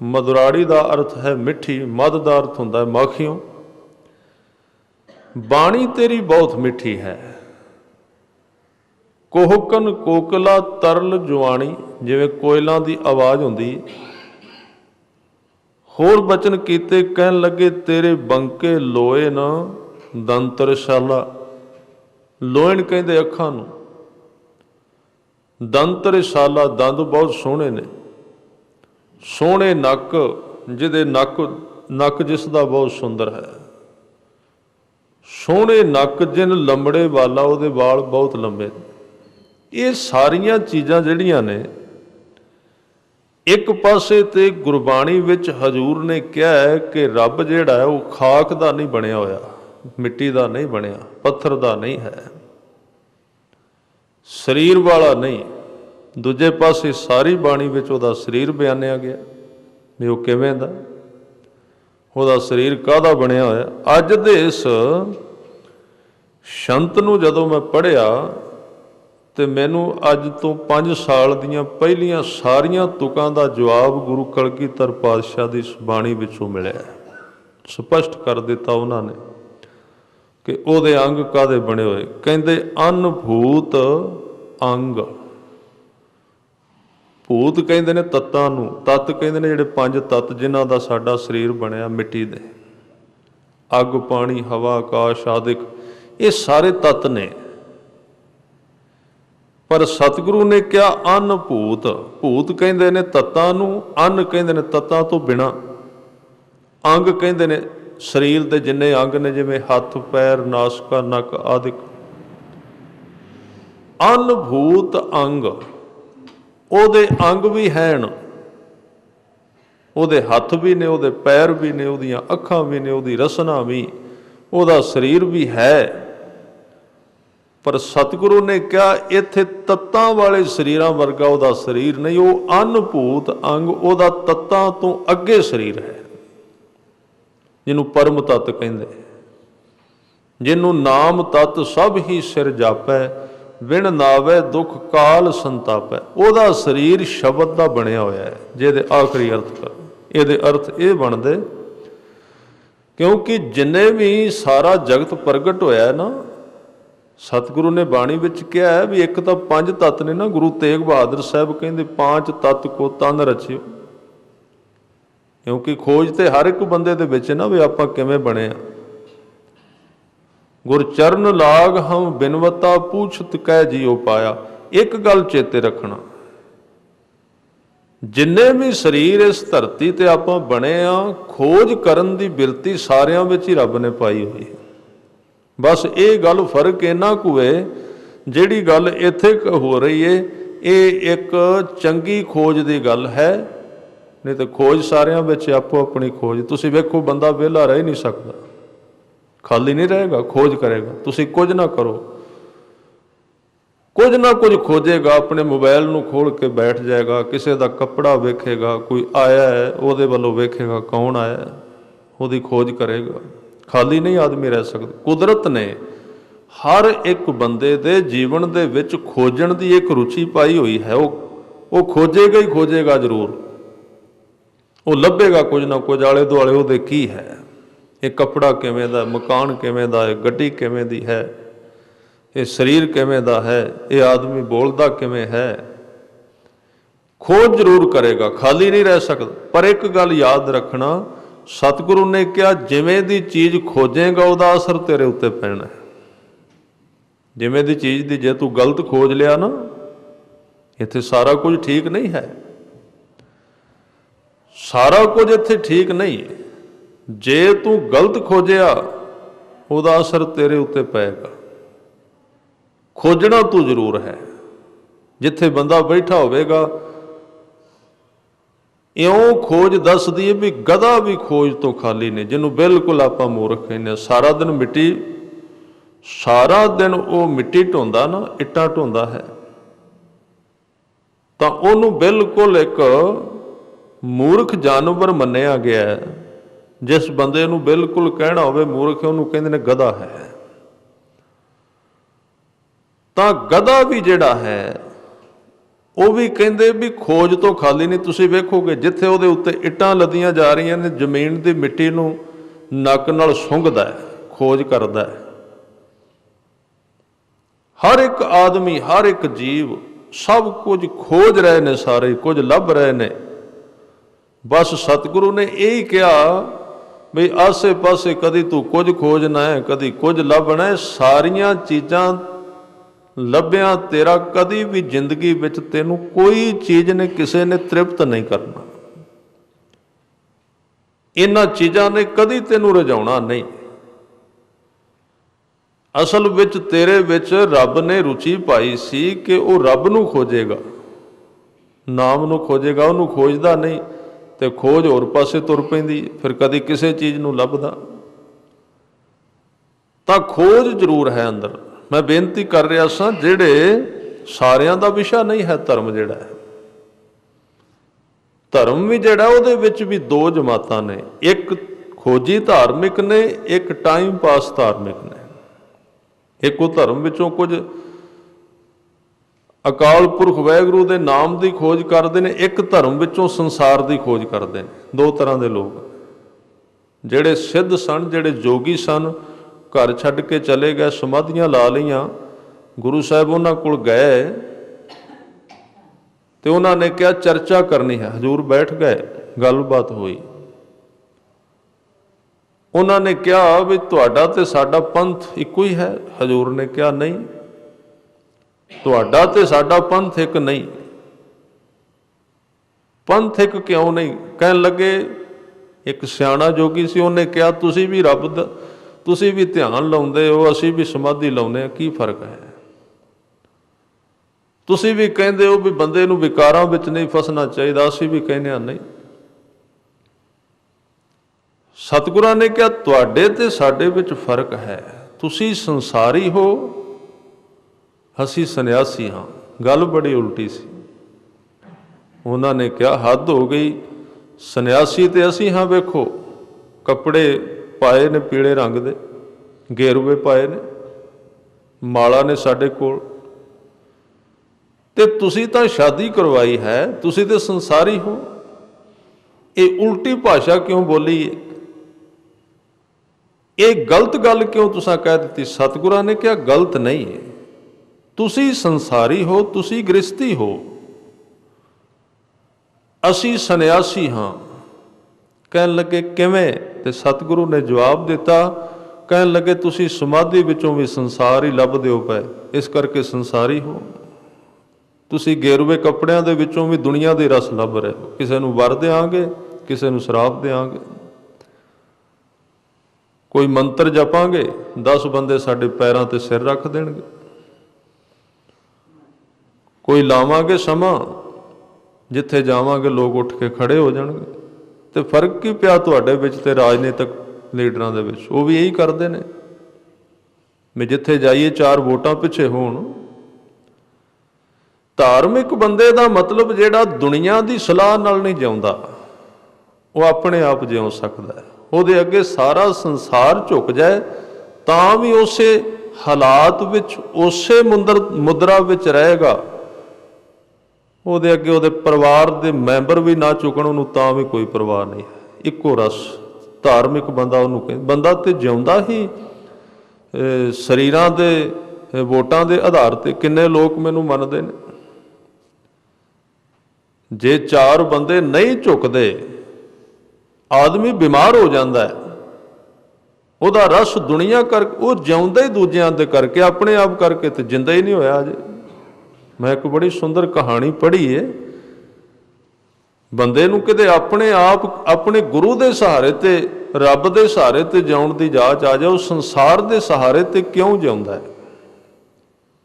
A: मधुराड़ी का अर्थ है मिठी, मध का अर्थ होंदा है माखियों। बाणी तेरी बहुत मिठी है। कोहकन कोकला तरल जुआणी, जिवें कोयलों की आवाज़ होंदी। होर बचन कीते, कहन लगे तेरे बंके लोए न दंतरशाला। लोयन कहते अखां नूं, दंतरशाला दंद बहुत सोहने ने। सोहने नक, जिहदे नक जिसका बहुत सुंदर है। सोहने नक जिन लंबड़े वाला, उहदे वाल बहुत लंबे। ये सारिया चीज़ां जिहड़ियां ने, एक पासे ते गुरबाणी विच हजूर ने कहा है कि रब जिहड़ा है वो खाक दा नहीं बनिया होया, मिट्टी दा नहीं बनिया, पत्थर दा नहीं है, शरीर वाला नहीं। दूजे पासे सारी बाणी विच उहदा शरीर बयानिया गया भी वो किवें दा, उहदा शरीर काहदा बनिया होया। अज दे इस शंत नूं जदों मैं पढ़िया तो मैनू अज तो 5 साल दियां पहलियां सारियां तुकां दा जवाब गुरु कलगीधर पातशाह की बाणी विचों मिलिया। स्पष्ट कर दिता उन्होंने कि उहदे अंग काहदे बने हुए। कहंदे अनभूत अंग। भूत कहंदे ने तत्तां नूं, तत्त कहंदे ने जिहड़े 5 तत्त जिन्हां दा साडा शरीर बनया मिट्टी दे। अग पानी हवा आकाश आदिक, ये सारे तत्त ने। पर सतगुरु ने क्या अन भूत। भूत कहंदे ने तत्तां नूं, अन कहंदे ने तत्तां तो बिना। अंग कहंदे ने शरीर दे जिन्ने अंग ने, जिवें हथ पैर नासका नक आदिक। अनभूत अंग, ओहदे अंग भी हैन, ओहदे हथ भी ने, ओहदे पैर भी ने, ओहदियां अखां भी ने, ओहदी रसना भी, ओहदा शरीर भी है। पर सतगुरु ने कहा इत्थे तत्तां वाले शरीरां वर्गा उहदा शरीर नहीं, वो अनभूत अंग, उहदा तत्तां तो अगे शरीर है, जिन्हों परम तत्त कहंदे, जिन्हों नाम तत्त सब ही सिर जापै, विण नावै दुख काल संतापै। उहदा शरीर शब्द का बनिया होया है, जिहदे आखिरी अर्थ कर ਇਹਦੇ ਅਰਥ ਇਹ ਬਣਦੇ, ਕਿਉਂਕਿ ਜਿੰਨੇ ਵੀ ਸਾਰਾ ਜਗਤ ਪ੍ਰਗਟ ਹੋਇਆ ਨਾ, ਸਤਿਗੁਰੂ ਨੇ ਬਾਣੀ ਵਿੱਚ ਕਿਹਾ ਹੈ ਵੀ ਇੱਕ ਤਾਂ 5 ਤੱਤ ਨੇ ਨਾ। ਗੁਰੂ ਤੇਗ ਬਹਾਦਰ ਸਾਹਿਬ ਕਹਿੰਦੇ 5 ਤੱਤ ਕੋ ਤਨ ਰਚਿਓ, ਕਿਉਂਕਿ ਖੋਜ ਤੇ ਹਰ ਇੱਕ ਬੰਦੇ ਦੇ ਵਿੱਚ ਨਾ ਵੀ ਆਪਾਂ ਕਿਵੇਂ ਬਣੇ ਆ। ਗੁਰਚਰਨ ਲਾਗ ਹਮ ਬਿਨਵਤਾ ਪੂਛਤ ਕਹਿ ਜੀਓ ਪਾਇਆ। ਇੱਕ ਗੱਲ ਚੇਤੇ ਰੱਖਣਾ, ਜਿੰਨੇ ਵੀ ਸਰੀਰ ਇਸ ਧਰਤੀ ਤੇ ਆਪਾਂ ਬਣੇ ਆ, ਖੋਜ ਕਰਨ ਦੀ ਬਿਰਤੀ ਸਾਰਿਆਂ ਵਿੱਚ ਹੀ ਰੱਬ ਨੇ ਪਾਈ ਹੋਈ ਹੈ। ਬਸ ਇਹ ਗੱਲ ਫਰਕ ਇੰਨਾ ਕੁ ਹੈ, ਜਿਹੜੀ ਗੱਲ ਇੱਥੇ ਹੋ ਰਹੀ ਹੈ ਇਹ ਇੱਕ ਚੰਗੀ ਖੋਜ ਦੀ ਗੱਲ ਹੈ, ਨਹੀਂ ਤਾਂ ਖੋਜ ਸਾਰਿਆਂ ਵਿੱਚ ਆਪੋ ਆਪਣੀ ਖੋਜ। ਤੁਸੀਂ ਵੇਖੋ ਬੰਦਾ ਵਿਹਲਾ ਰਹਿ ਨਹੀਂ ਸਕਦਾ, ਖਾਲੀ ਨਹੀਂ ਰਹੇਗਾ, ਖੋਜ ਕਰੇਗਾ। ਤੁਸੀਂ ਕੁਝ ਨਾ ਕਰੋ, ਕੁਝ ਨਾ ਕੁਝ ਖੋਜੇਗਾ, ਆਪਣੇ ਮੋਬਾਈਲ ਨੂੰ ਖੋਲ ਕੇ ਬੈਠ ਜਾਏਗਾ, ਕਿਸੇ ਦਾ ਕੱਪੜਾ ਵੇਖੇਗਾ, ਕੋਈ ਆਇਆ ਹੈ ਉਹਦੇ ਵੱਲੋਂ ਵੇਖੇਗਾ ਕੌਣ ਆਇਆ, ਉਹਦੀ ਖੋਜ ਕਰੇਗਾ। ਖਾਲੀ ਨਹੀਂ ਆਦਮੀ ਰਹਿ ਸਕਦਾ। ਕੁਦਰਤ ਨੇ ਹਰ ਇੱਕ ਬੰਦੇ ਦੇ ਜੀਵਨ ਦੇ ਵਿੱਚ ਖੋਜਣ ਦੀ ਇੱਕ ਰੁਚੀ ਪਾਈ ਹੋਈ ਹੈ। ਉਹ ਖੋਜੇਗਾ ਹੀ ਖੋਜੇਗਾ ਜ਼ਰੂਰ, ਉਹ ਲੱਭੇਗਾ ਕੁਝ ਨਾ ਕੁਝ ਆਲੇ ਦੁਆਲੇ ਉਹਦੇ ਕੀ ਹੈ, ਇਹ ਕੱਪੜਾ ਕਿਵੇਂ ਦਾ, ਮਕਾਨ ਕਿਵੇਂ ਦਾ ਹੈ, ਗੱਡੀ ਕਿਵੇਂ ਦੀ ਹੈ, ਇਹ ਸਰੀਰ ਕਿਵੇਂ ਦਾ ਹੈ, ਇਹ ਆਦਮੀ ਬੋਲਦਾ ਕਿਵੇਂ ਹੈ। ਖੋਜ ਜ਼ਰੂਰ ਕਰੇਗਾ, ਖਾਲੀ ਨਹੀਂ ਰਹਿ ਸਕਦਾ। ਪਰ ਇੱਕ ਗੱਲ ਯਾਦ ਰੱਖਣਾ, ਸਤਿਗੁਰੂ ਨੇ ਕਿਹਾ ਜਿਵੇਂ ਦੀ ਚੀਜ਼ ਖੋਜੇਗਾ ਉਹਦਾ ਅਸਰ ਤੇਰੇ ਉੱਤੇ ਪੈਣਾ। ਜਿਵੇਂ ਦੀ ਚੀਜ਼ ਦੀ ਜੇ ਤੂੰ ਗਲਤ ਖੋਜ ਲਿਆ ਨਾ, ਇੱਥੇ ਸਾਰਾ ਕੁਝ ਠੀਕ ਨਹੀਂ ਹੈ, ਸਾਰਾ ਕੁਝ ਇੱਥੇ ਠੀਕ ਨਹੀਂ ਹੈ। ਜੇ ਤੂੰ ਗਲਤ ਖੋਜਿਆ ਉਹਦਾ ਅਸਰ ਤੇਰੇ ਉੱਤੇ ਪਏਗਾ। ਖੋਜਣਾ ਤੂੰ ਜ਼ਰੂਰ ਹੈ। ਜਿੱਥੇ ਬੰਦਾ ਬੈਠਾ ਹੋਵੇਗਾ, ਇਉਂ ਖੋਜ ਦੱਸਦੀ ਹੈ ਵੀ ਗਧਾ ਵੀ ਖੋਜ ਤੋਂ ਖਾਲੀ ਨਹੀਂ, ਜਿਹਨੂੰ ਬਿਲਕੁਲ ਆਪਾਂ ਮੂਰਖ ਕਹਿੰਦੇ ਹਾਂ। ਸਾਰਾ ਦਿਨ ਉਹ ਮਿੱਟੀ ਢੋਂਦਾ ਨਾ, ਇੱਟਾਂ ਢੋਂਦਾ ਹੈ, ਤਾਂ ਉਹਨੂੰ ਬਿਲਕੁਲ ਇੱਕ ਮੂਰਖ ਜਾਨਵਰ ਮੰਨਿਆ ਗਿਆ। ਜਿਸ ਬੰਦੇ ਨੂੰ ਬਿਲਕੁਲ ਕਹਿਣਾ ਹੋਵੇ ਮੂਰਖ, ਉਹਨੂੰ ਕਹਿੰਦੇ ਨੇ ਗਧਾ ਹੈ। ਤਾਂ ਗਧਾ ਵੀ ਜਿਹੜਾ ਹੈ ਉਹ ਵੀ ਕਹਿੰਦੇ ਵੀ ਖੋਜ ਤੋਂ ਖਾਲੀ ਨਹੀਂ। ਤੁਸੀਂ ਵੇਖੋਗੇ ਜਿੱਥੇ ਉਹਦੇ ਉੱਤੇ ਇੱਟਾਂ ਲੱਦੀਆਂ ਜਾ ਰਹੀਆਂ ਨੇ, ਜ਼ਮੀਨ ਦੀ ਮਿੱਟੀ ਨੂੰ ਨੱਕ ਨਾਲ ਸੁੰਘਦਾ ਹੈ, ਖੋਜ ਕਰਦਾ ਹੈ। ਹਰ ਇੱਕ ਆਦਮੀ, ਹਰ ਇੱਕ ਜੀਵ, ਸਭ ਕੁਝ ਖੋਜ ਰਹੇ ਨੇ, ਸਾਰੇ ਕੁਝ ਲੱਭ ਰਹੇ ਨੇ। ਬਸ ਸਤਿਗੁਰੂ ਨੇ ਇਹੀ ਕਿਹਾ ਵੀ ਆਸੇ ਪਾਸੇ ਕਦੀ ਤੂੰ ਕੁਝ ਖੋਜਣਾ ਹੈ, ਕਦੀ ਕੁਝ ਲੱਭਣਾ ਹੈ। ਸਾਰੀਆਂ ਚੀਜ਼ਾਂ ਲੱਭਿਆ ਤੇਰਾ ਕਦੀ ਵੀ ਜ਼ਿੰਦਗੀ ਵਿੱਚ ਤੈਨੂੰ ਕੋਈ ਚੀਜ਼ ਨੇ, ਕਿਸੇ ਨੇ ਤ੍ਰਿਪਤ ਨਹੀਂ ਕਰਨਾ। ਇਹਨਾਂ ਚੀਜ਼ਾਂ ਨੇ ਕਦੀ ਤੈਨੂੰ ਰਜਾਉਣਾ ਨਹੀਂ। ਅਸਲ ਵਿੱਚ ਤੇਰੇ ਵਿੱਚ ਰੱਬ ਨੇ ਰੁਚੀ ਪਾਈ ਸੀ ਕਿ ਉਹ ਰੱਬ ਨੂੰ ਖੋਜੇਗਾ, ਨਾਮ ਨੂੰ ਖੋਜੇਗਾ, ਉਹਨੂੰ ਖੋਜਦਾ ਨਹੀਂ ਤੇ ਖੋਜ ਹੋਰ ਪਾਸੇ ਤੁਰ ਪੈਂਦੀ, ਫਿਰ ਕਦੀ ਕਿਸੇ ਚੀਜ਼ ਨੂੰ ਲੱਭਦਾ। ਤਾਂ ਖੋਜ ਜ਼ਰੂਰ ਹੈ ਅੰਦਰ। ਮੈਂ ਬੇਨਤੀ ਕਰ ਰਿਹਾ ਸਾਂ, ਜਿਹੜੇ ਸਾਰਿਆਂ ਦਾ ਵਿਸ਼ਾ ਨਹੀਂ ਹੈ ਧਰਮ। ਜਿਹੜਾ ਹੈ ਧਰਮ ਵੀ ਜਿਹੜਾ, ਉਹਦੇ ਵਿੱਚ ਵੀ 2 ਜਮਾਤਾਂ ਨੇ, ਇੱਕ ਖੋਜੀ ਧਾਰਮਿਕ ਨੇ, ਇੱਕ ਟਾਈਮ ਪਾਸ ਧਾਰਮਿਕ ਨੇ। ਇੱਕ ਉਹ ਧਰਮ ਵਿੱਚੋਂ ਕੁਝ ਅਕਾਲ ਪੁਰਖ ਵਾਹਿਗੁਰੂ ਦੇ ਨਾਮ ਦੀ ਖੋਜ ਕਰਦੇ ਨੇ, ਇੱਕ ਧਰਮ ਵਿੱਚੋਂ ਸੰਸਾਰ ਦੀ ਖੋਜ ਕਰਦੇ ਨੇ। 2 ਤਰ੍ਹਾਂ ਦੇ ਲੋਕ, ਜਿਹੜੇ ਸਿੱਧ ਸਨ, ਜਿਹੜੇ ਜੋਗੀ ਸਨ, ਘਰ ਛੱਡ ਕੇ ਚਲੇ ਗਏ, ਸਮਾਧੀਆਂ ਲਾ ਲਈਆਂ। ਗੁਰੂ ਸਾਹਿਬ ਉਹਨਾਂ ਕੋਲ ਗਏ ਤੇ ਉਹਨਾਂ ਨੇ ਕਿਹਾ ਚਰਚਾ ਕਰਨੀ ਹੈ। ਹਜ਼ੂਰ ਬੈਠ ਗਏ, ਗੱਲਬਾਤ ਹੋਈ। ਉਹਨਾਂ ਨੇ ਕਿਹਾ ਵੀ ਤੁਹਾਡਾ ਤੇ ਸਾਡਾ ਪੰਥ ਇੱਕੋ ਹੀ ਹੈ। ਹਜ਼ੂਰ ਨੇ ਕਿਹਾ ਨਹੀਂ, ਤੁਹਾਡਾ ਤੇ ਸਾਡਾ ਪੰਥ ਇੱਕ ਨਹੀਂ। ਪੰਥ ਇੱਕ ਕਿਉਂ ਨਹੀਂ? ਕਹਿਣ ਲੱਗੇ, ਇੱਕ ਸਿਆਣਾ ਜੋਗੀ ਸੀ, ਉਹਨੇ ਕਿਹਾ ਤੁਸੀਂ ਵੀ ਰੱਬ ਦਾ, ਤੁਸੀਂ ਵੀ ਧਿਆਨ ਲਾਉਂਦੇ ਹੋ, ਅਸੀਂ ਵੀ ਸਮਾਧੀ ਲਾਉਂਦੇ ਹਾਂ, ਕੀ ਫਰਕ ਹੈ? ਤੁਸੀਂ ਵੀ ਕਹਿੰਦੇ ਹੋ ਵੀ ਬੰਦੇ ਨੂੰ ਵਿਕਾਰਾਂ ਵਿੱਚ ਨਹੀਂ ਫਸਣਾ ਚਾਹੀਦਾ, ਅਸੀਂ ਵੀ ਕਹਿੰਦੇ ਹਾਂ ਨਹੀਂ। ਸਤਿਗੁਰਾਂ ਨੇ ਕਿਹਾ ਤੁਹਾਡੇ ਤੇ ਸਾਡੇ ਵਿੱਚ ਫਰਕ ਹੈ, ਤੁਸੀਂ ਸੰਸਾਰੀ ਹੋ, ਅਸੀਂ ਸੰਨਿਆਸੀ ਹਾਂ। ਗੱਲ ਬੜੀ ਉਲਟੀ ਸੀ। ਉਹਨਾਂ ਨੇ ਕਿਹਾ ਹੱਦ ਹੋ ਗਈ, ਸੰਨਿਆਸੀ ਤੇ ਅਸੀਂ ਹਾਂ। ਵੇਖੋ ਕੱਪੜੇ ਪਾਏ ਨੇ ਪੀਲੇ ਰੰਗ ਦੇ, ਗੇਰੂਏ ਪਾਏ ਨੇ, ਮਾਲਾ ਨੇ ਸਾਡੇ ਕੋਲ, ਤੇ ਤੁਸੀਂ ਤਾਂ ਸ਼ਾਦੀ ਕਰਵਾਈ ਹੈ, ਤੁਸੀਂ ਤੇ ਸੰਸਾਰੀ ਹੋ। ये उल्टी भाषा क्यों बोली है, ये गलत गल क्यों तुसां कह दी। सतगुरां ने कहा गलत नहीं है, तुसी संसारी हो, तुसी गृहस्थी हो, असी सन्यासी हाँ। कहन लगे किवें, ते सतगुरु ने जवाब दिता, कहन लगे तुसी समाधि विचों भी संसार ही लभदे हो पए, इस करके संसारी हो। तुसी गेरुए कपड़ियां दे विचों भी दुनिया दे रस लभ रहे हो, किसी नूं वर देआंगे, किसी नूं शराब देआंगे, कोई मंत्र जपांगे 10 बंदे साडे पैरां ते सिर रख देणगे, कोई लावांगे समा जिथे जावांगे लोग उठ के खड़े हो जाणगे। ते फर्क की पिया तुहाडे विच ते राजनीतिक लीडरां दे विच, वो भी यही करते हैं भी जिथे जाइए 4 वोटां पिछे होण। धार्मिक बंदे दा मतलब जिहड़ा दुनिया की सलाह नाल नहीं जिउंदा, वो अपने आप जिउ सकदा है। ਉਹਦੇ ਅੱਗੇ सारा संसार झुक जाए ਤਾਂ भी उसे हालात विच उसे मुद्रा विच रहेगा। ਉਹਦੇ ਅੱਗੇ ਉਹਦੇ परिवार के मैंबर भी ना झुकण ਉਹਨੂੰ ਤਾਂ भी कोई परवाह नहीं है। इक्को रस धार्मिक बंदा ਉਹਨੂੰ ਕਹਿੰਦੇ। बंदा तो जिउंदा ही शरीरां दे वोटां दे आधार ते किन्ने लोग मैनूं मनदे ने। जे 4 बंदे नहीं झुकदे आदमी बीमार हो जाता है, ਉਹਦਾ रस दुनिया करके वो जिउंदा ही दूजियां दे करके, अपने आप करके तो जिंदा ही नहीं होया। अजे मैं एक बड़ी सुंदर कहानी पढ़ी है, बंदे नूं किते अपने आप अपने गुरु के सहारे ते रब के सहारे ते जिउण दी जाच आ जाए, उस संसार के सहारे ते क्यों जिउंदा है?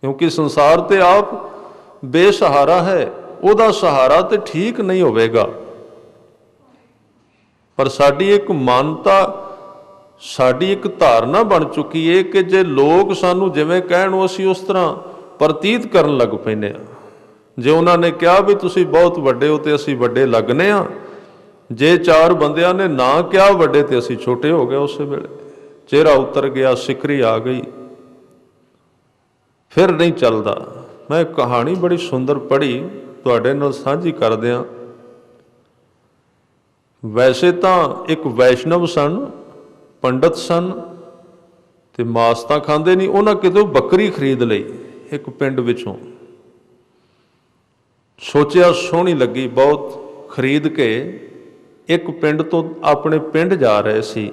A: क्योंकि संसार ते आप बेसहारा है, ਉਹਦਾ सहारा तो ठीक नहीं होवेगा। पर साडी एक मानता, साडी एक धारना बन चुकी है कि जे लोग सानू जिवें कहण असीं उस तरह प्रतीत करन लग पैंदे आ। जे उन्होंने कहा भी तुसीं बहुत वड्डे हो तो असीं वड्डे लगने आ, जे 4 बंदियां ने ना कहा वड्डे तो असीं छोटे हो गए। उस वेले चेहरा उतर गया, सिकरी आ गई, फिर नहीं चलदा। मैं कहानी बड़ी सुंदर पढ़ी, तुहाडे नाल साझी करदिआं। वैसे तो एक वैष्णव सन, पंडित सन, ते मास तां खांदे नहीं। उन्हां कितों बकरी खरीद लई एक पिंड विचों, सोचिया सोहनी लगी बहुत, खरीद के एक पिंड तो अपने पिंड जा रहे सी,